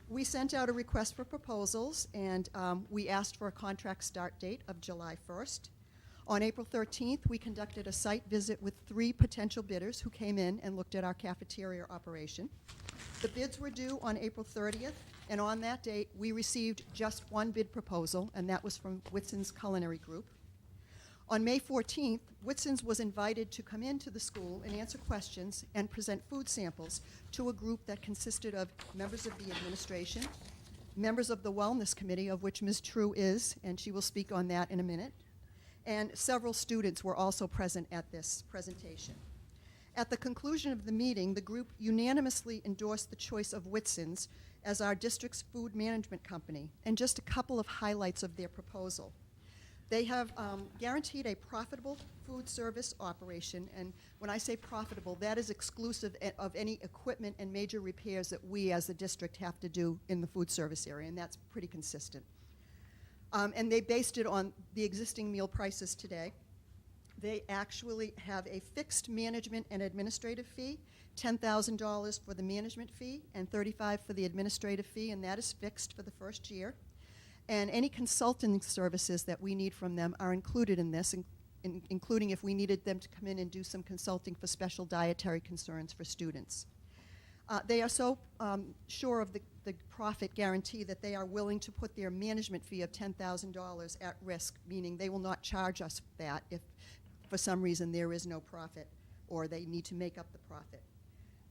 We sent out a request for proposals, and we asked for a contract start date of July 1st. On April 13th, we conducted a site visit with 3 potential bidders who came in and looked at our cafeteria operation. The bids were due on April 30th, and on that date, we received just 1 bid proposal, and that was from Whitson's Culinary Group. On May 14th, Whitson's was invited to come into the school and answer questions and present food samples to a group that consisted of members of the administration, members of the Wellness Committee, of which Ms. True is, and she will speak on that in a minute, and several students were also present at this presentation. At the conclusion of the meeting, the group unanimously endorsed the choice of Whitson's as our district's food management company, and just a couple of highlights of their proposal. They have guaranteed a profitable food service operation, and when I say profitable, that is exclusive of any equipment and major repairs that we as the district have to do in the food service area, and that's pretty consistent. And they based it on the existing meal prices today. They actually have a fixed management and administrative fee, $10,000 for the management fee and $35,000 for the administrative fee, and that is fixed for the first year. And any consulting services that we need from them are included in this, including if we needed them to come in and do some consulting for special dietary concerns for students. They are so sure of the profit guarantee that they are willing to put their management fee of $10,000 at risk, meaning they will not charge us that if for some reason there is no profit or they need to make up the profit.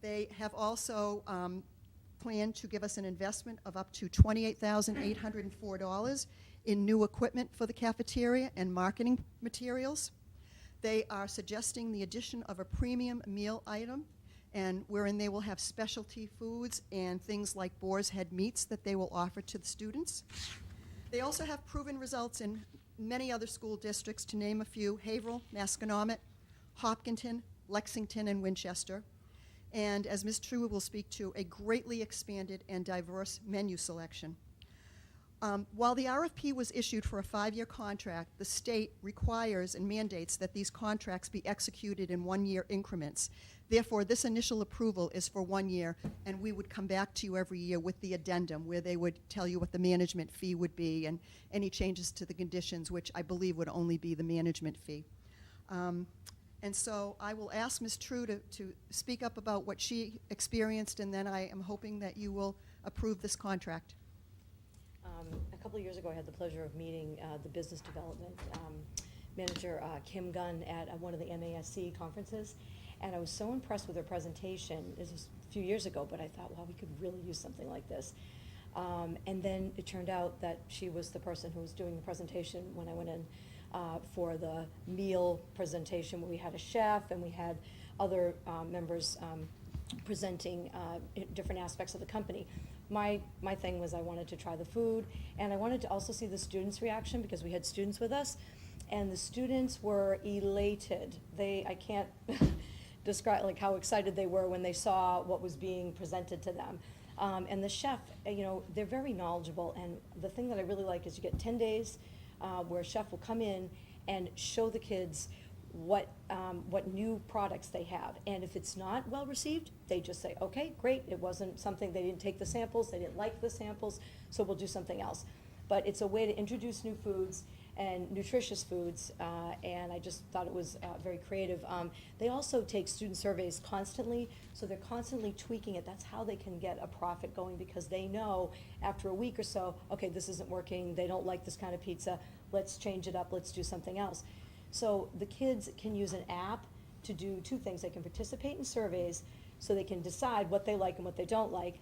They have also planned to give us an investment of up to $28,804 in new equipment for the cafeteria and marketing materials. They are suggesting the addition of a premium meal item, and wherein they will have specialty foods and things like boar's head meats that they will offer to the students. They also have proven results in many other school districts, to name a few: Haverhill, Masconomet, Hopkinton, Lexington, and Winchester. And as Ms. True will speak to, a greatly expanded and diverse menu selection. While the RFP was issued for a 5-year contract, the state requires and mandates that these contracts be executed in 1-year increments. Therefore, this initial approval is for 1 year, and we would come back to you every year with the addendum, where they would tell you what the management fee would be and any changes to the conditions, which I believe would only be the management fee. And so I will ask Ms. True to speak up about what she experienced, and then I am hoping that you will approve this contract. A couple of years ago, I had the pleasure of meeting the business development manager, Kim Gunn, at one of the MASC conferences, and I was so impressed with her presentation. This was a few years ago, but I thought, wow, we could really use something like this. And then it turned out that she was the person who was doing the presentation when I went in for the meal presentation, where we had a chef and we had other members presenting different aspects of the company. My thing was I wanted to try the food, and I wanted to also see the students' reaction, because we had students with us, and the students were elated. I can't describe like how excited they were when they saw what was being presented to them. And the chef, they're very knowledgeable, and the thing that I really like is you get 10 days where a chef will come in and show the kids what new products they have. And if it's not well received, they just say, okay, great, it wasn't something, they didn't take the samples, they didn't like the samples, so we'll do something else. But it's a way to introduce new foods and nutritious foods, and I just thought it was very creative. They also take student surveys constantly, so they're constantly tweaking it. That's how they can get a profit going, because they know after a week or so, okay, this isn't working, they don't like this kind of pizza, let's change it up, let's do something else. So the kids can use an app to do two things. They can participate in surveys, so they can decide what they like and what they don't like,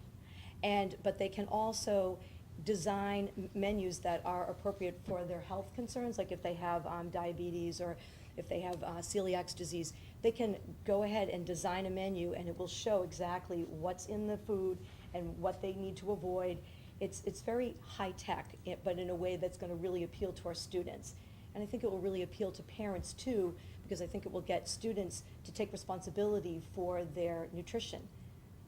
but they can also design menus that are appropriate for their health concerns, like if they have diabetes or if they have celiac disease. They can go ahead and design a menu, and it will show exactly what's in the food and what they need to avoid. It's very high tech, but in a way that's going to really appeal to our students. And I think it will really appeal to parents too, because I think it will get students to take responsibility for their nutrition.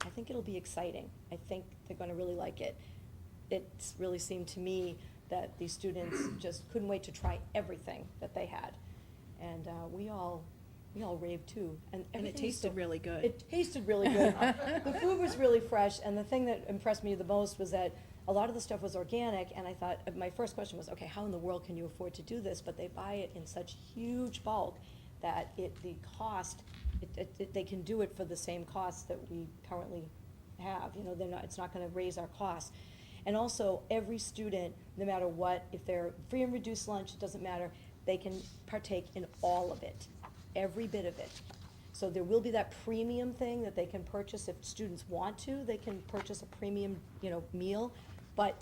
I think it'll be exciting. I think they're going to really like it. It's really seemed to me that these students just couldn't wait to try everything that they had. And we all raved too. And it tasted really good. It tasted really good. The food was really fresh, and the thing that impressed me the most was that a lot of the stuff was organic, and I thought, my first question was, okay, how in the world can you afford to do this? But they buy it in such huge bulk that the cost, they can do it for the same cost that we currently have. It's not going to raise our costs. And also, every student, no matter what, if they're free and reduced lunch, it doesn't matter, they can partake in all of it, every bit of it. So there will be that premium thing that they can purchase if students want to. They can purchase a premium, meal, but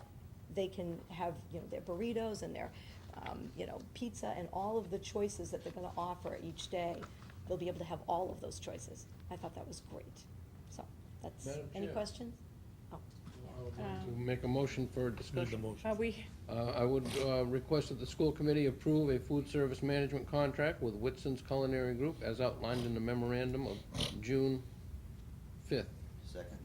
they can have, their burritos and their, pizza and all of the choices that they're going to offer each day. They'll be able to have all of those choices. I thought that was great. So that's, Madam any Chair. questions? Oh. To make a motion for discussion. We, I would request that the school committee approve a food service management contract with Whitson's Culinary Group as outlined in the memorandum of June 5th. Second.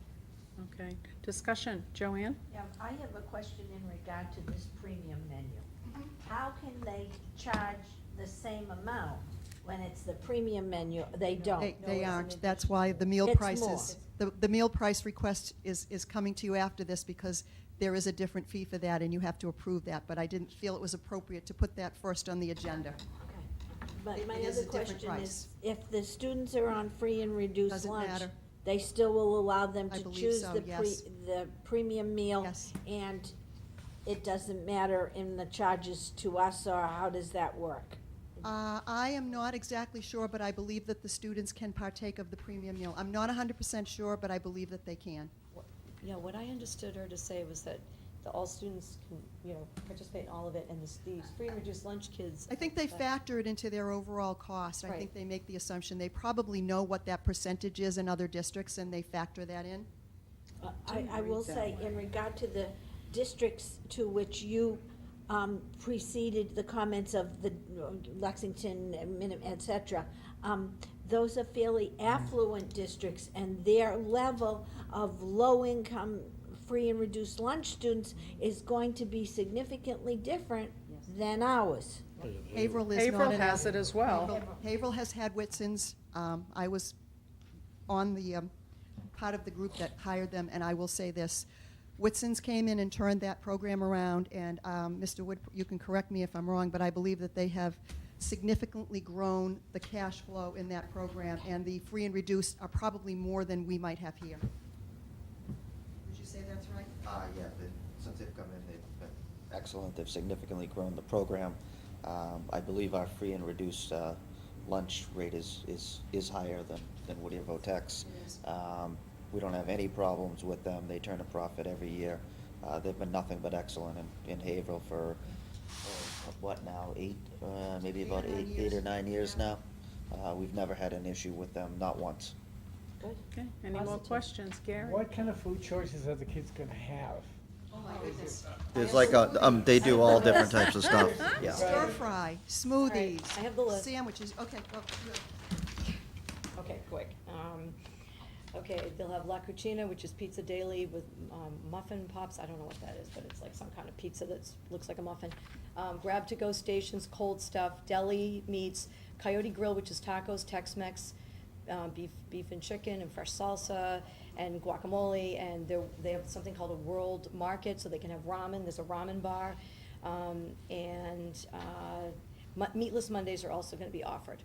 okay, discussion, Joanne? Yeah, I have a question in regard to this premium menu. How can they charge the same amount when it's the premium menu? They don't. They aren't. That's why the meal It's prices, the meal price request is coming to you after this, because there is a different fee for that, and you have to approve that. But I didn't feel it was appropriate to put that first on the agenda. But my It is other a different question price. is, if the students are on free and reduced Doesn't lunch, matter. they still will allow them I to believe choose so, the yes. the premium meal? Yes. And it doesn't matter in the charges to us, or how does that work? I am not exactly sure, but I believe that the students can partake of the premium meal. I'm not 100% sure, but I believe that they can. Yeah, what I understood her to say was that all students can, participate in all of it, and these free and reduced lunch kids. I think they factor it into their overall cost. I Right. think they make the assumption, they probably know what that percentage is in other districts, and they factor that in. I will say, in regard to the districts to which you preceded the comments of the Lexington, et cetera, those are fairly affluent districts, and their level of low-income, free and reduced lunch students is going to be significantly different than ours. Haverhill is Haverhill not an has it as well. Haverhill has had Whitson's. I was on the part of the group that hired them, and I will say this. Whitson's came in and turned that program around, and Mr. Wood, you can correct me if I'm wrong, but I believe that they have significantly grown the cash flow in that program, and the free and reduced are probably more than we might have here. Would you say that's right? Yeah, since they've come in, they've been excellent. They've significantly grown the program. I believe our free and reduced lunch rate is higher than Whittier Votex. We don't have any problems with them. They turn a profit every year. They've been nothing but excellent in Haverhill for, what now, maybe about eight or 9 years now. We've never had an issue with them, not once. Good. Okay, any more questions, Gary? What kind of food choices are the kids gonna have? Oh, my goodness. There's like they do all different types of stuff, yeah. Stir fry, smoothies. I have the list. Sandwiches, okay, well, Okay, quick. Okay, they'll have La Cucina, which is pizza daily with muffin pops. I don't know what that is, but it's like some kind of pizza that looks like a muffin. Grab-to-go stations, cold stuff, deli meats, Coyote Grill, which is tacos, Tex-Mex, beef and chicken, and fresh salsa, and guacamole. And they have something called a world market, so they can have ramen. There's a ramen bar. Meatless Mondays are also gonna be offered.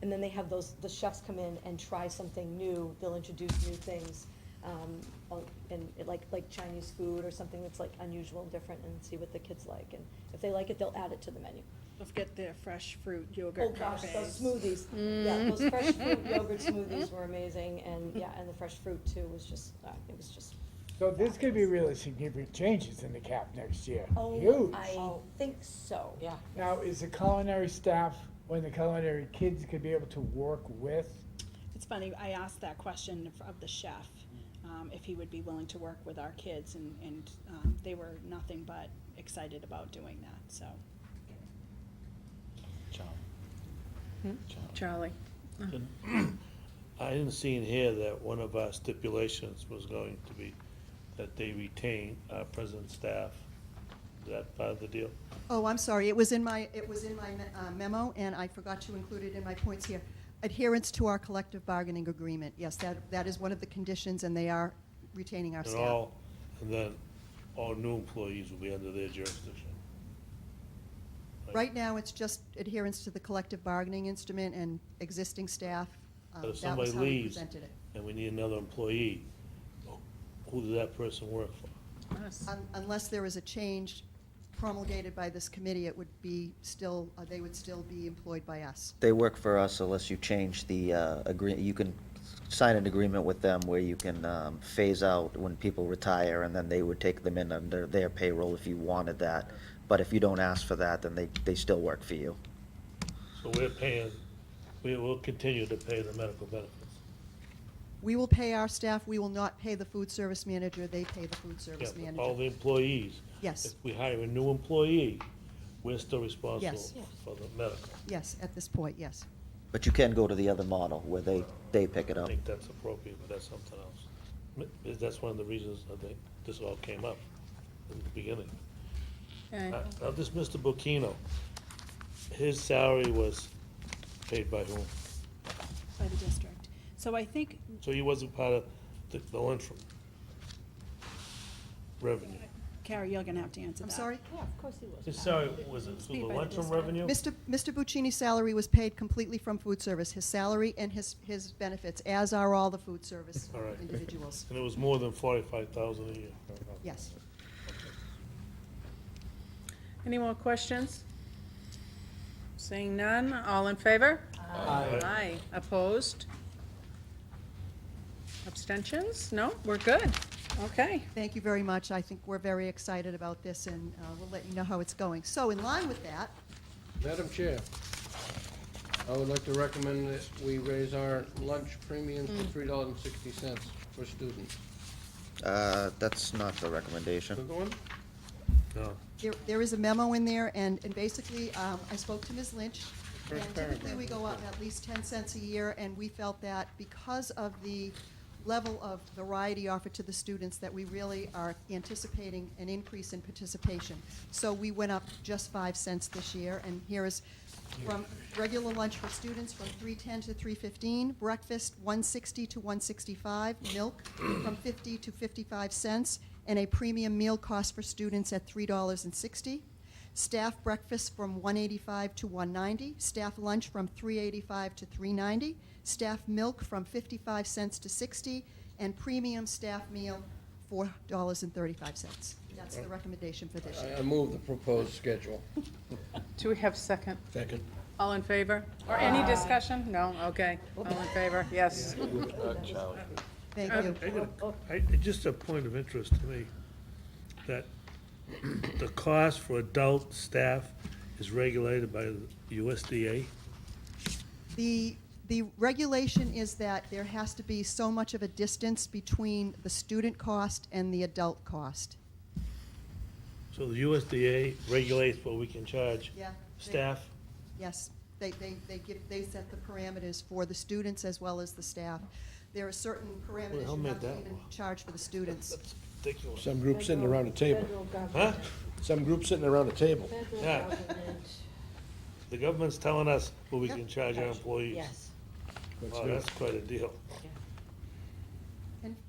And then they have the chefs come in and try something new. They'll introduce new things, and like Chinese food or something that's like unusual and different, and see what the kids like. And if they like it, they'll add it to the menu. Don't forget their fresh fruit Oh yogurt gosh, parfaits. those smoothies. Yeah, those fresh fruit yogurt smoothies were amazing, and the fresh fruit too was just, it was just. So there's gonna be really significant changes in the cap next year. Oh, Huge. I think so. Yeah. Now, is the culinary staff, when the culinary kids could be able to work with? It's funny, I asked that question of the chef, if he would be willing to work with our kids, and they were nothing but excited about doing that, so. Charlie? I didn't see in here that one of our stipulations was going to be that they retain our present staff. Is that part of the deal? Oh, I'm sorry, it was in my memo, and I forgot to include it in my points here. Adherence to our collective bargaining agreement, yes, that is one of the conditions, and they are retaining our staff. And then all new employees will be under their jurisdiction. Right now, it's just adherence to the collective bargaining instrument and existing staff. But if That somebody was how we leaves presented it. and we need another employee, who does that person work for? Unless there is a change promulgated by this committee, it would be still, they would still be employed by us. They work for us unless you change the you can sign an agreement with them where you can phase out when people retire, and then they would take them in under their payroll if you wanted that. But if you don't ask for that, then they still work for you. So we will continue to pay the medical benefits. We will pay our staff, we will not pay the food service manager, they pay the food service Yeah, manager. but all the employees. Yes. If we hire a new employee, we're still responsible Yes. for the medical. Yes, at this point, yes. But you can go to the other model where they pick it I up. think that's appropriate, but that's something else. That's one of the reasons I think this all came up in the beginning. Okay. Now, this Mr. Bocchino, his salary was paid by whom? By the district. So I think, So he wasn't part of the lunchroom revenue? Carrie, you're gonna have to answer I'm that. sorry? Yeah, of course he was. Just sorry, was it through Paid the by the lunchroom district. revenue? Mr. Buccini's salary was paid completely from food service, his salary and his benefits, as are all the food service All right. individuals. And it was more than 45,000 a year. Yes. Any more questions? Seeing none, all in favor? Aye. Aye. Opposed? Abstentions? No, we're good. Okay. Thank you very much. I think we're very excited about this, and we'll let you know how it's going. So in line with that, Madam Chair, I would like to recommend that we raise our lunch premium to $3.60 per student. That's not the recommendation. The one? No. there is a memo in there, and basically, I spoke to Ms. Lynch, and typically we go up at least 10 cents a year, and we felt that because of the level of variety offered to the students, that we really are anticipating an increase in participation. So we went up just 5 cents this year, and here is from regular lunch for students from $3.10 to $3.15, breakfast $1.60 to $1.65, milk from 50 to 55 cents, and a premium meal cost for students at $3.60. Staff breakfast from $1.85 to $1.90, staff lunch from $3.85 to $3.90, staff milk from 55 cents to 60, and premium staff meal $4.35. That's the recommendation for this year. I move the proposed schedule. Do we have second? Second. All in favor? Or any discussion? No? Okay. All in favor? Yes. Thank you. Just a point of interest to me, that the cost for adult staff is regulated by the USDA. The regulation is that there has to be so much of a distance between the student cost and the adult cost. So the USDA regulates what we can charge Yeah. staff. Yes, they set the parameters for the students as well as the staff. There are certain parameters hell you made have to that even law? charge for the students. That's ridiculous. Some group sitting around a table. Federal Huh? government. Some group sitting around a table. Federal Yeah. government. The government's telling us what we Yep. can charge our employees. Yes. That's Oh, good. that's quite a deal.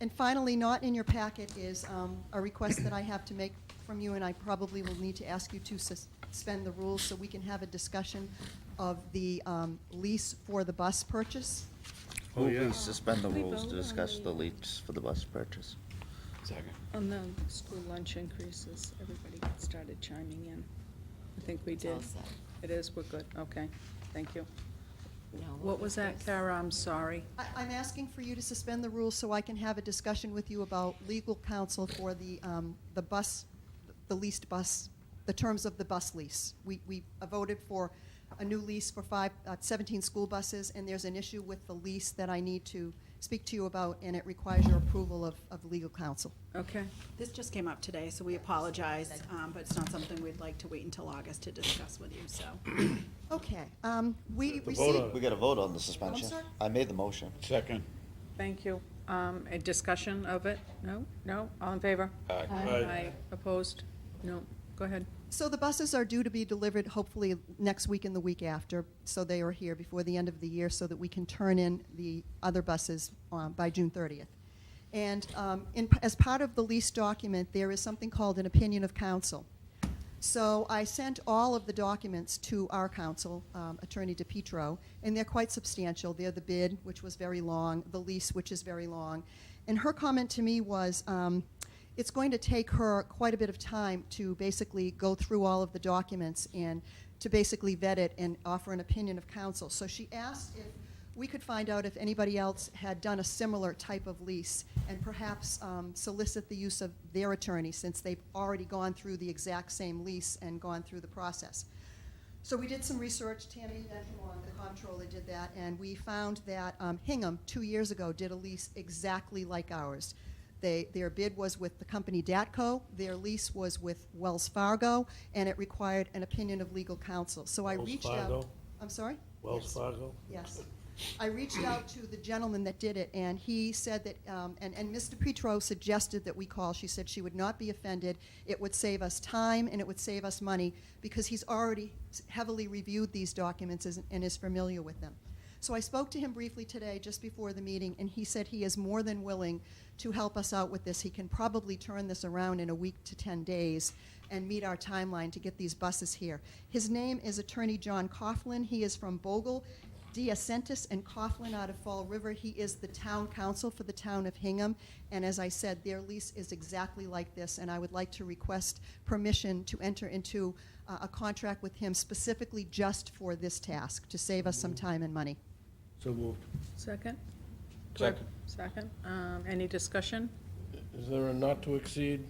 And finally, not in your packet is a request that I have to make from you, and I probably will need to ask you to suspend the rules so we can have a discussion of the lease for the bus purchase. Oh, Move yeah. we suspend the We rules vote to on discuss the- the lease for the bus purchase. Second. On the school lunch increases, everybody started chiming in. I think we did. It is, we're good, okay, thank you. What was that, Kara? I'm sorry. I'm asking for you to suspend the rules so I can have a discussion with you about legal counsel for the bus, the leased bus, the terms of the bus lease. We voted for a new lease for 17 school buses, and there's an issue with the lease that I need to speak to you about, and it requires your approval of legal counsel. Okay. This just came up today, so we apologize, but it's not something we'd like to wait until August to discuss with you, so. Okay, we to vote received. on it. We got to vote on the suspension. sorry? I made the motion. Second. Thank you. A discussion of it? No? No? All in favor? Aye. Aye. Opposed? No? Go ahead. So the buses are due to be delivered hopefully next week and the week after, so they are here before the end of the year so that we can turn in the other buses by June 30th. And as part of the lease document, there is something called an opinion of counsel. So I sent all of the documents to our counsel, Attorney DePietro, and they're quite substantial. They're the bid, which was very long, the lease, which is very long. And her comment to me was, it's going to take her quite a bit of time to basically go through all of the documents and to basically vet it and offer an opinion of counsel. So she asked if we could find out if anybody else had done a similar type of lease and perhaps solicit the use of their attorney since they've already gone through the exact same lease and gone through the process. So we did some research. Tammy Benjamin, the comptroller, did that, and we found that Hingham 2 years ago did a lease exactly like ours. Their bid was with the company DATCO, their lease was with Wells Fargo, and it required an opinion of legal counsel. So I Wells reached Fargo? out. I'm sorry? Wells Yes. Fargo? Yes. I reached out to the gentleman that did it, and he said that, and Mr. Petro suggested that we call. She said she would not be offended. It would save us time and it would save us money because he's already heavily reviewed these documents and is familiar with them. So I spoke to him briefly today, just before the meeting, and he said he is more than willing to help us out with this. He can probably turn this around in a week to 10 days and meet our timeline to get these buses here. His name is Attorney John Coughlin. He is from Bogle, Diacentis, and Coughlin out of Fall River. He is the town council for the town of Hingham, and as I said, their lease is exactly like this, and I would like to request permission to enter into a contract with him specifically just for this task, to save us some time and money. So moved. Second? Second. Second. Any discussion? Is there a not-to-exceed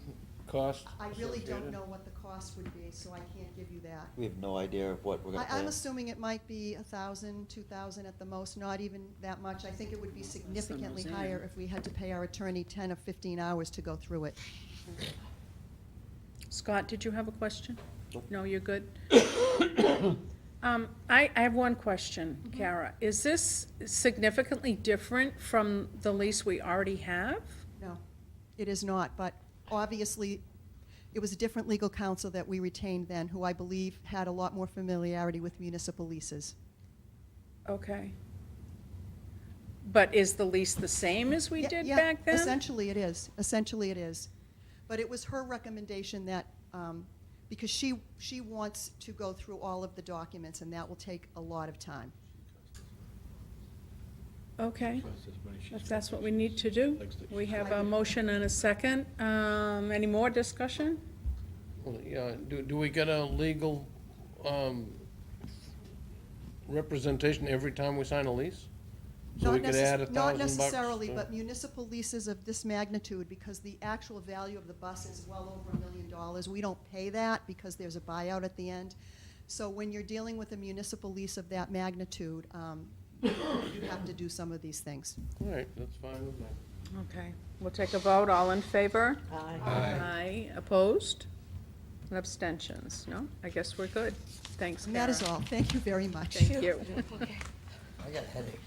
cost? I really don't associated? know what the cost would be, so I can't give you that. We have no idea of what we're gonna I'm pay. assuming it might be 1,000, 2,000 at the most, not even that much. I think it would be significantly Roseanne. higher if we had to pay our attorney 10 or 15 hours to go through it. Scott, did you have a question? Nope. No, you're good? I have one question, Kara. Is this significantly different from the lease we already have? No, it is not, but obviously, it was a different legal counsel that we retained then, who I believe had a lot more familiarity with municipal leases. Okay. But is the lease the same as we Yeah, did yeah, back then? Essentially, it is. Essentially, it is. But it was her recommendation that, because she wants to go through all of the documents, and that will take a lot of time. Okay, if that's what we need to do. We have a motion and a second. Any more discussion? Well, yeah, do we get a legal representation every time we sign a lease? So we could add $1,000 Not necessarily, to- but municipal leases of this magnitude, because the actual value of the bus is well over $1 million. We don't pay that because there's a buyout at the end. So when you're dealing with a municipal lease of that magnitude, you have to do some of these things. All right, that's fine with me. Okay, we'll take a vote. All in favor? Aye. Aye. Opposed? And abstentions? No? I guess we're good. Thanks, And that is Kara. all. Thank you very much. Thank you. I got a headache.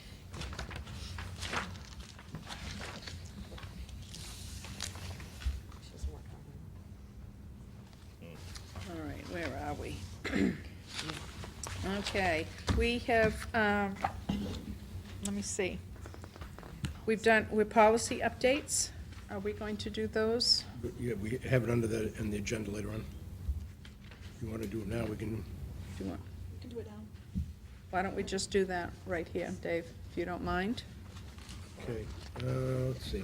All right, where are we? Okay, we have, let me see. We've policy updates. Are we going to do those? Yeah, we have it in the agenda later on. If you want to do it now, we can. Do you want? You can do it now. Why don't we just do that right here, Dave, if you don't mind? Okay, let's see.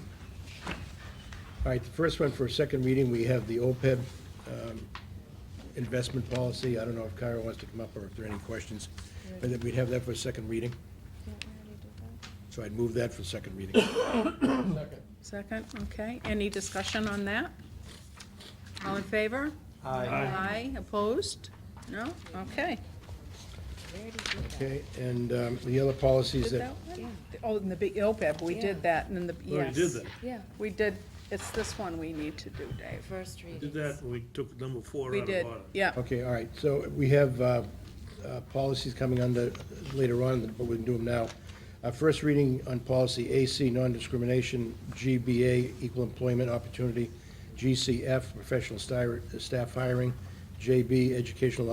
All right, the first one for a second reading, we have the OPEB investment policy. I don't know if Kyra wants to come up or if there are any questions, but that we'd have that for a second reading. So I'd move that for second reading. Second, okay. Any discussion on that? All in favor? Aye. Aye. Opposed? No? Okay. Okay, and the other policies Did that, that one? Oh, in the big OPEB, we did that, and then the, We already did yes. that. Yeah, we did. It's this one we need to do, Dave. First We did that when we took number 4 We out did, of order. yeah. okay, all right, so we have policies coming under later on, but we can do them now. First reading on policy AC, non-discrimination, GBA, equal employment opportunity, GCF, professional staff hiring, JB, educational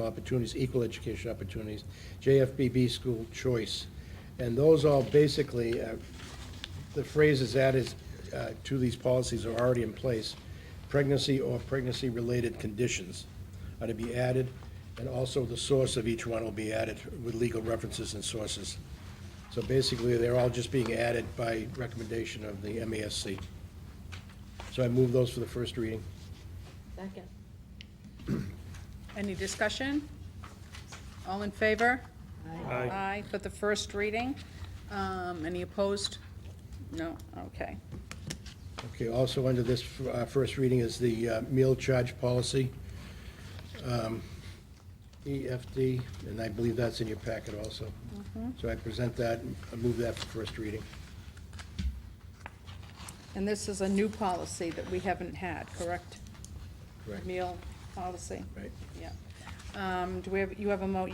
opportunities, equal education opportunities, JFBB, school choice. And those all basically, the phrases added to these policies are already in place. Pregnancy or pregnancy-related conditions are to be added, and also the source of each one will be added with legal references and sources. So basically, they're all just being added by recommendation of the MASC. So I move those for the first reading. Second. Any discussion? All in favor? Aye. Aye for the first reading. Any opposed? No? Okay. Okay, also under this first reading is the meal charge policy, EFD, and I believe that's in your packet also. So I present that, and I move that for first reading. And this is a new policy that we haven't had, correct? Correct. Meal policy? Right. Yeah. Do we have, you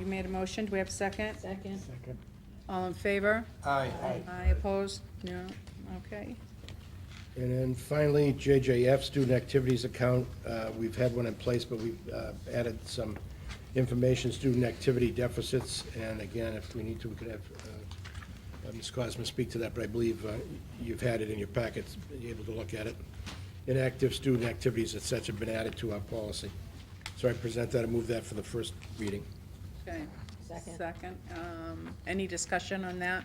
made a motion, do we have a second? Second. Second. All in favor? Aye. Aye, opposed? No? Okay. And then finally, JJF, student activities account, we've had one in place, but we've added some information, student activity deficits, and again, if we need to, we could have Ms. Cosma speak to that, but I believe you've had it in your packets, you're able to look at it. Inactive student activities, et cetera, have been added to our policy. So I present that and move that for the first reading. Okay. Second. Second. Any discussion on that?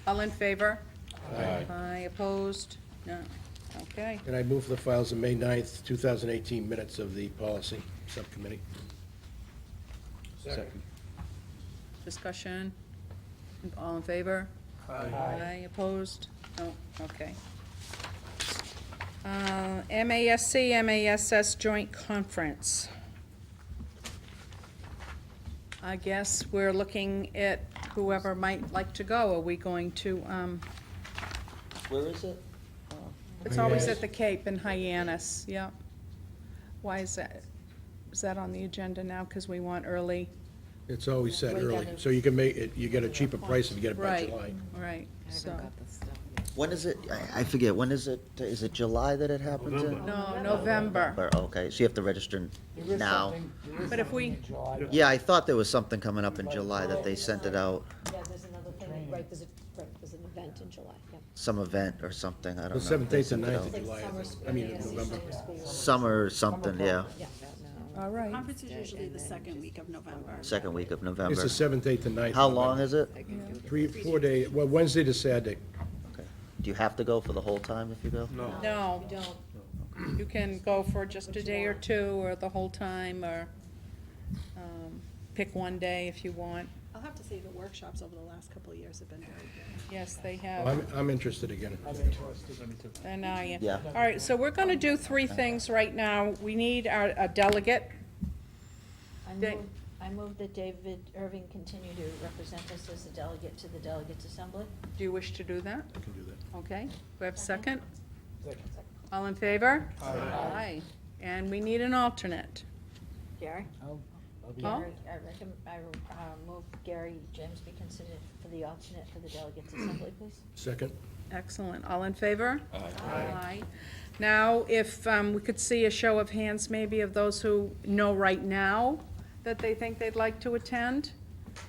All in favor? Aye. Aye, opposed? No. Okay. And I move for the files of May 9th, 2018 minutes of the policy subcommittee. Second. Discussion? All in favor? Aye, opposed? No, okay. MASC, MASS Joint Conference. I guess we're looking at whoever might like to go. Are we going to, Where is it? it's always at the Cape in Hyannis, yeah. Why is that? Is that on the agenda now, because we want early? It's always set We early, gotta- so you can make it, you get a cheaper price if you get it by Right, July. right, so. When is it? I forget, when is it? Is it July that it happens in? No, November. Okay, so you have to register now. But if we, Yeah, I thought there was something coming up in July that they sent it out, Yeah, there's another thing, right, there's an event in July, yeah. some event or something, I don't know. The 7th, 8th, and They 9th sent of it July, Summer- I mean, November. out. Summer something, yeah, all right. Conference is usually the second week of November. second week of November. It's the 7th, 8th, and 9th. How long is it? 4 days, well, Wednesday to Saturday. Okay. Do you have to go for the whole time if you go? No. You don't. You can go for just a day or two, or the whole time, or pick one day if you want. I'll have to say the workshops over the last couple of years have been very good. Yes, they Well, have. I'm interested again. And I, Yeah. all right, so we're gonna do three things right now. We need a delegate. I move that David Irving continue to represent us as a delegate to the Delegates Assembly. Do you wish to do that? I can do that. Okay, do we have a second? All in favor? Aye. Aye. And we need an alternate. Gary? Paul? I move Gary James be considered for the alternate for the Delegates Assembly, please. Second? Excellent. All in favor? Aye. Aye. Now, if we could see a show of hands maybe of those who know right now that they think they'd like to attend,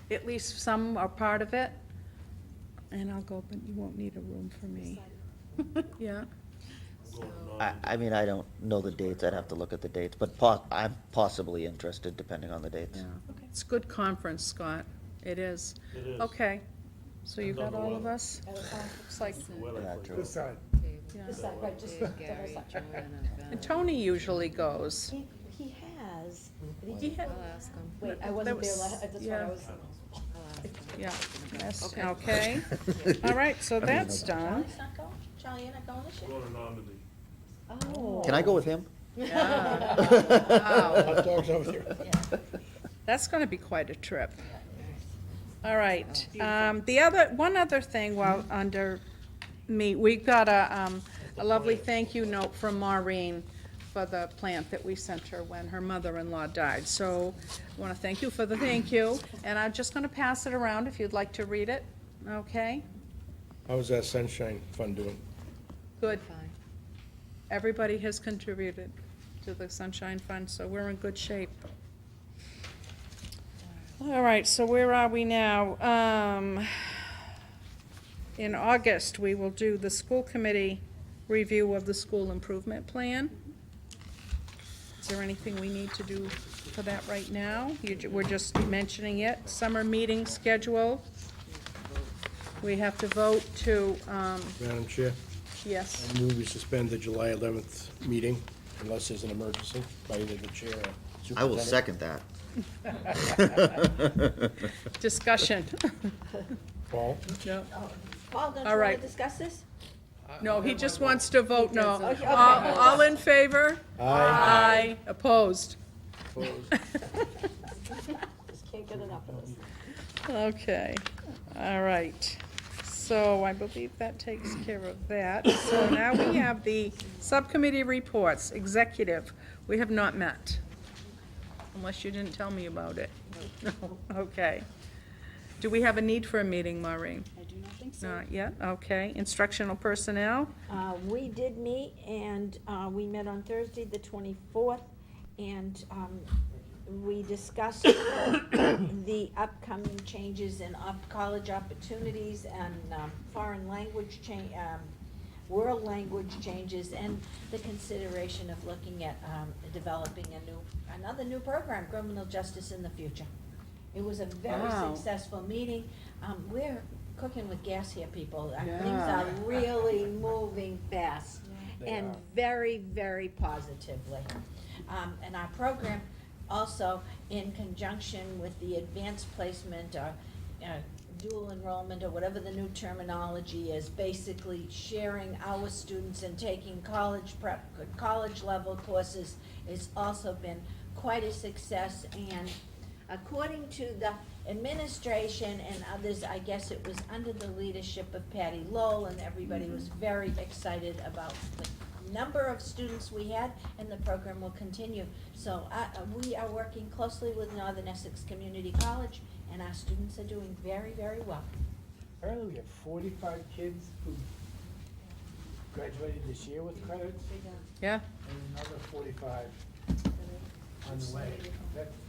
at least some are part of it. And I'll go, but you won't need a room for me. Yeah, I mean, I don't know the dates, I'd have to look at the dates, but I'm possibly interested depending on the dates. yeah. It's a good conference, Scott. It is. It is. Okay, so you Depends got on the all of weather. us? Looks like, Yeah, true. This side. yeah. This side, right, just the whole side. And Tony usually goes. He has, but He had- wait, I That wasn't there was- last, that's what yeah. I was. Yeah, yes, okay. All right, so that's done. Charlie's not going? Charlie, you're not going this year? Going to Normandy. Oh. Can I go with him? Yeah. Hot Wow. dogs over there. That's gonna be quite a trip. All right, one other thing while under me, we got a lovely thank you note from Maureen for the plant that we sent her when her mother-in-law died. So I wanna thank you for the thank you, and I'm just gonna pass it around if you'd like to read it, okay? How's that Sunshine Fund doing? Good. Everybody has contributed to the Sunshine Fund, so we're in good shape. All right, so where are we now? In August, we will do the school committee review of the school improvement plan. Is there anything we need to do for that right now? We're just mentioning it. Summer meeting schedule. We have to vote to, Madam Chair? yes. I move we suspend the July 11th meeting unless there's an emergency by either the chair or I will superintendent. second that. Discussion. Paul? No. Paul, don't All you right. want to discuss this? No, he just wants to vote no. Okay. All in favor? Aye. Aye. Opposed? Just can't get enough of this. Okay, all right. So I believe that takes care of that. So now we have the subcommittee reports, executive. We have not met, unless you didn't tell me about it. Okay. Do we have a need for a meeting, Maureen? I do not think so. Not yet, okay. Instructional personnel? We did meet, and we met on Thursday, the 24th, and we discussed the upcoming changes in college opportunities and foreign language world language changes, and the consideration of looking at developing another new program, criminal justice in the future. It was a very Wow. successful meeting. We're cooking with gas here, people. Things Yeah. are really moving fast They and are. very, very positively. And our program also, in conjunction with the advanced placement or dual enrollment or whatever the new terminology is, basically sharing our students and taking college level courses, has also been quite a success. And according to the administration and others, I guess it was under the leadership of Patty Lowell, and everybody was very excited about the number of students we had, and the program will continue. So we are working closely with Northern Essex Community College, and our students are doing very, very well. Apparently, we have 45 kids who graduated this year with credits. Yeah. And another 45 on the way.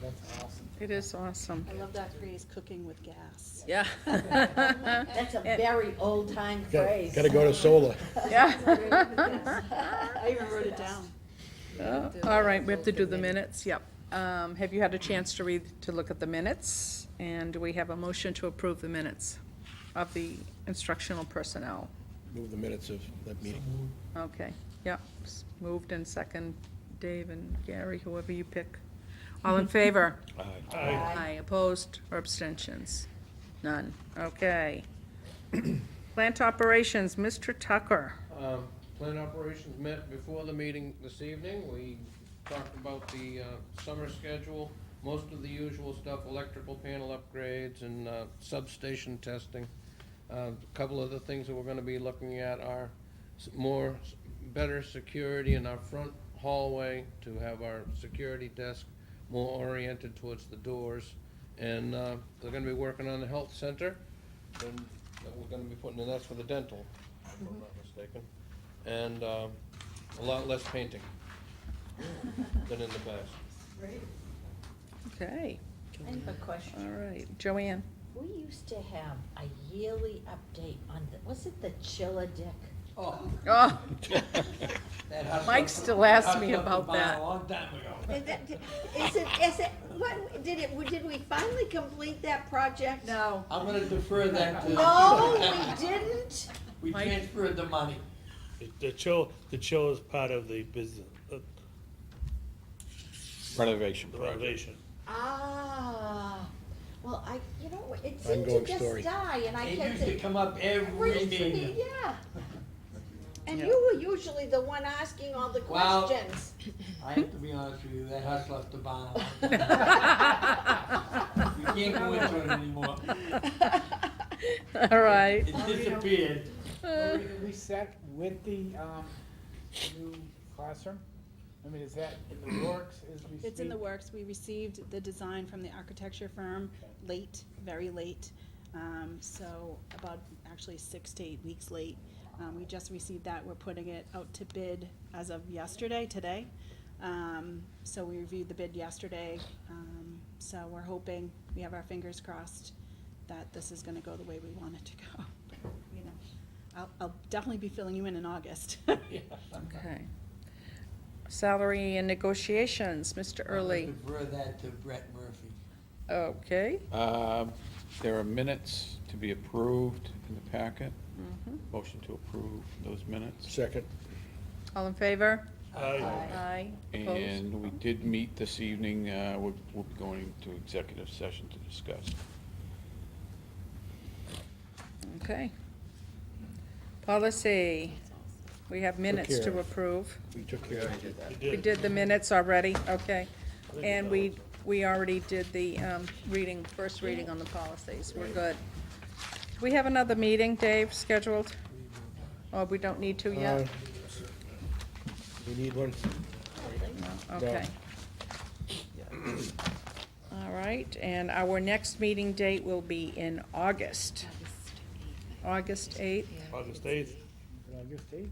That's awesome. It is awesome. I love that phrase, cooking with gas. Yeah. That's a very old-time phrase. Gotta go to solar. Yeah. I even wrote it down. All right, we have to do the minutes, yep. Have you had a chance to look at the minutes? And do we have a motion to approve the minutes of the instructional personnel? Move the minutes of that meeting. Okay, yep, moved and second, Dave and Gary, whoever you pick. All in favor? Aye. Aye, opposed or abstentions? None, okay. Plant operations, Mr. Tucker. Plant operations met before the meeting this evening. We talked about the summer schedule, most of the usual stuff, electrical panel upgrades and substation testing. A couple of the things that we're gonna be looking at are better security in our front hallway, to have our security desk more oriented towards the doors. And they're gonna be working on the health center, and that we're gonna be putting, and that's for the dental, if I'm not mistaken. And a lot less painting than in the past. Great. Okay, I have a question. all right, Joanne. We used to have a yearly update on, was it the Chilla Dick? Oh. Oh, That hot Mike stuff- still asks hot me stuff about was bought that. A long time ago. Did we finally complete that project? No. I'm gonna defer that to. No, we didn't. We Mike? transferred the money. The chill is part of the business, Renovation the project. renovation. Ah, well, it seemed to Ongoing just story. die, and I It kept used to it. come up every meeting. Yeah. And Yeah. you were usually the one asking all the Well- questions. I have to be honest with you, that house left the barn. We can't go into it anymore. All right. It disappeared. Are we set with the new classroom? I mean, is that in the works as we speak? It's in the works. We received the design from the architecture firm late, very late. So about actually 6 to 8 weeks late. We just received that. We're putting it out to bid as of today. So we reviewed the bid yesterday. So we're hoping, we have our fingers crossed that this is gonna go the way we want it to go. You know, I'll definitely be filling you in August. Okay. Salary and negotiations, Mr. Early. Defer that to Brett Murphy. Okay. There are minutes to be approved in the packet. Mhm. Motion to approve those minutes. Second. All in favor? Aye. Aye. Opposed? And we did meet this evening. We'll be going to executive session to discuss. Okay. Policy. We have minutes care to of. approve. We took care of it. We did the minutes already, okay. And we already did the first reading on the policies. We're good. Do we have another meeting, Dave, scheduled? Or we don't need to yet? We need one. No, okay. All right, and our next meeting date will be in August. August 8th, August 8th. August 8th?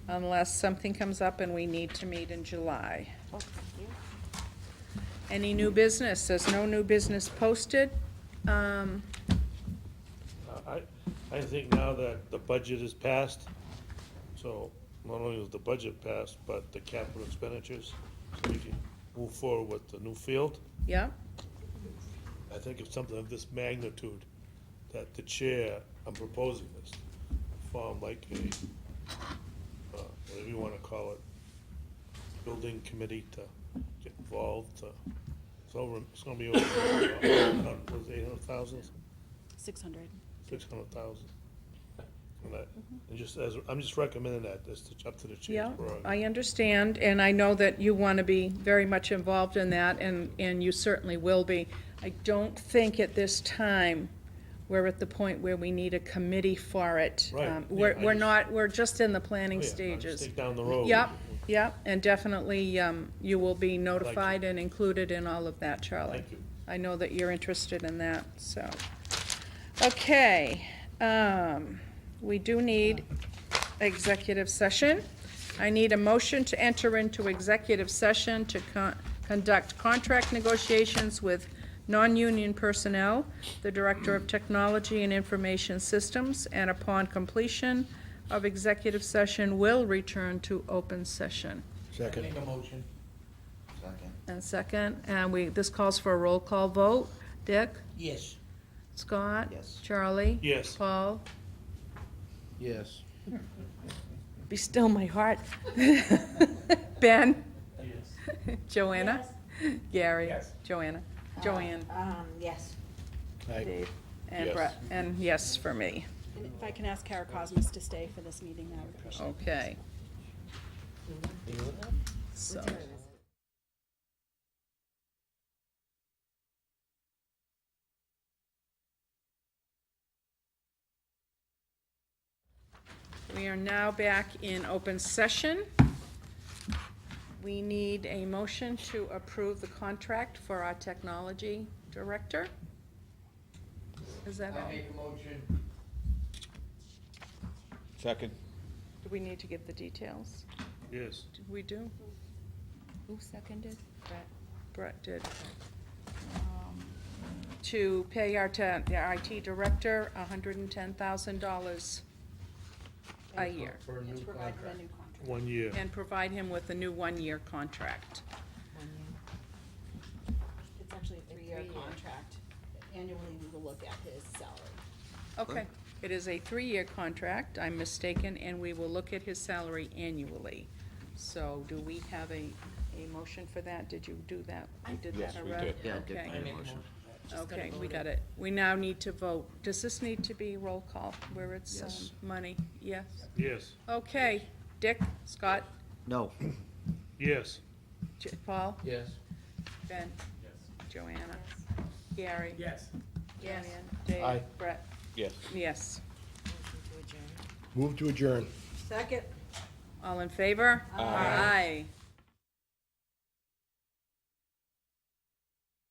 unless something comes up and we need to meet in July. Any new business? There's no new business posted. I think now that the budget is passed, so not only is the budget passed, but the capital expenditures, so we can move forward with the new field. Yeah, I think it's something of this magnitude that the chair, I'm proposing this, form like a, whatever you wanna call it, building committee to get involved. It's gonna be over, was it 800,000? 600. 600,000. And just as, I'm just recommending that, it's up to the yeah, chair's prerogative. I understand, and I know that you want to be very much involved in that, and you certainly will be. I don't think at this time we're at the point where we need a committee for it. Right, yeah, We're just in the planning Oh, yeah, stages. Take down the road. Yep, and definitely, you will be notified and included in all of that, Charlie. Thank you. I know that you're interested in that, so. Okay, we do need executive session. I need a motion to enter into executive session to conduct contract negotiations with non-union personnel, the Director of Technology and Information Systems, and upon completion of executive session, will return to open session. Second. Make a motion. And second, and this calls for a roll call vote. Dick? Yes. Scott? Yes. Charlie? Yes. Paul? Yes. Be still my heart. Ben? Yes. Joanna? Gary? Joanna? Joanne? Yes. Aye. Dave? And Yes. Brett? And yes for me. And if I can ask Kara Cosmos to stay for this meeting, I would appreciate it. Okay. So. We are now back in open session. We need a motion to approve the contract for our technology director. Is that all? a motion. Second. Do we need to give the details? Yes. Did we do? Who seconded? Brett did. To pay our IT director $110,000 a year, For a new And to provide contract. a new contract. 1 year. and provide him with a new one-year contract. It's actually a three-year contract. Annually, we will look at his salary. Okay, it is a three-year contract, I'm mistaken, and we will look at his salary annually. So do we have a motion for that? Did you do that? We did Yes, that we already? did. Yeah, I did Okay. make a motion. Okay, we got it. We now need to vote. Does this need to be roll call where it's Yes. money? Yes. Yes. Okay, Dick, Scott, No. Yes. Paul, Yes. Ben, Yes. Joanna, Gary. Yes. Joanne, Dave, Aye. Brett. Yes. Yes. Move to adjourn. Second. All in favor? Aye.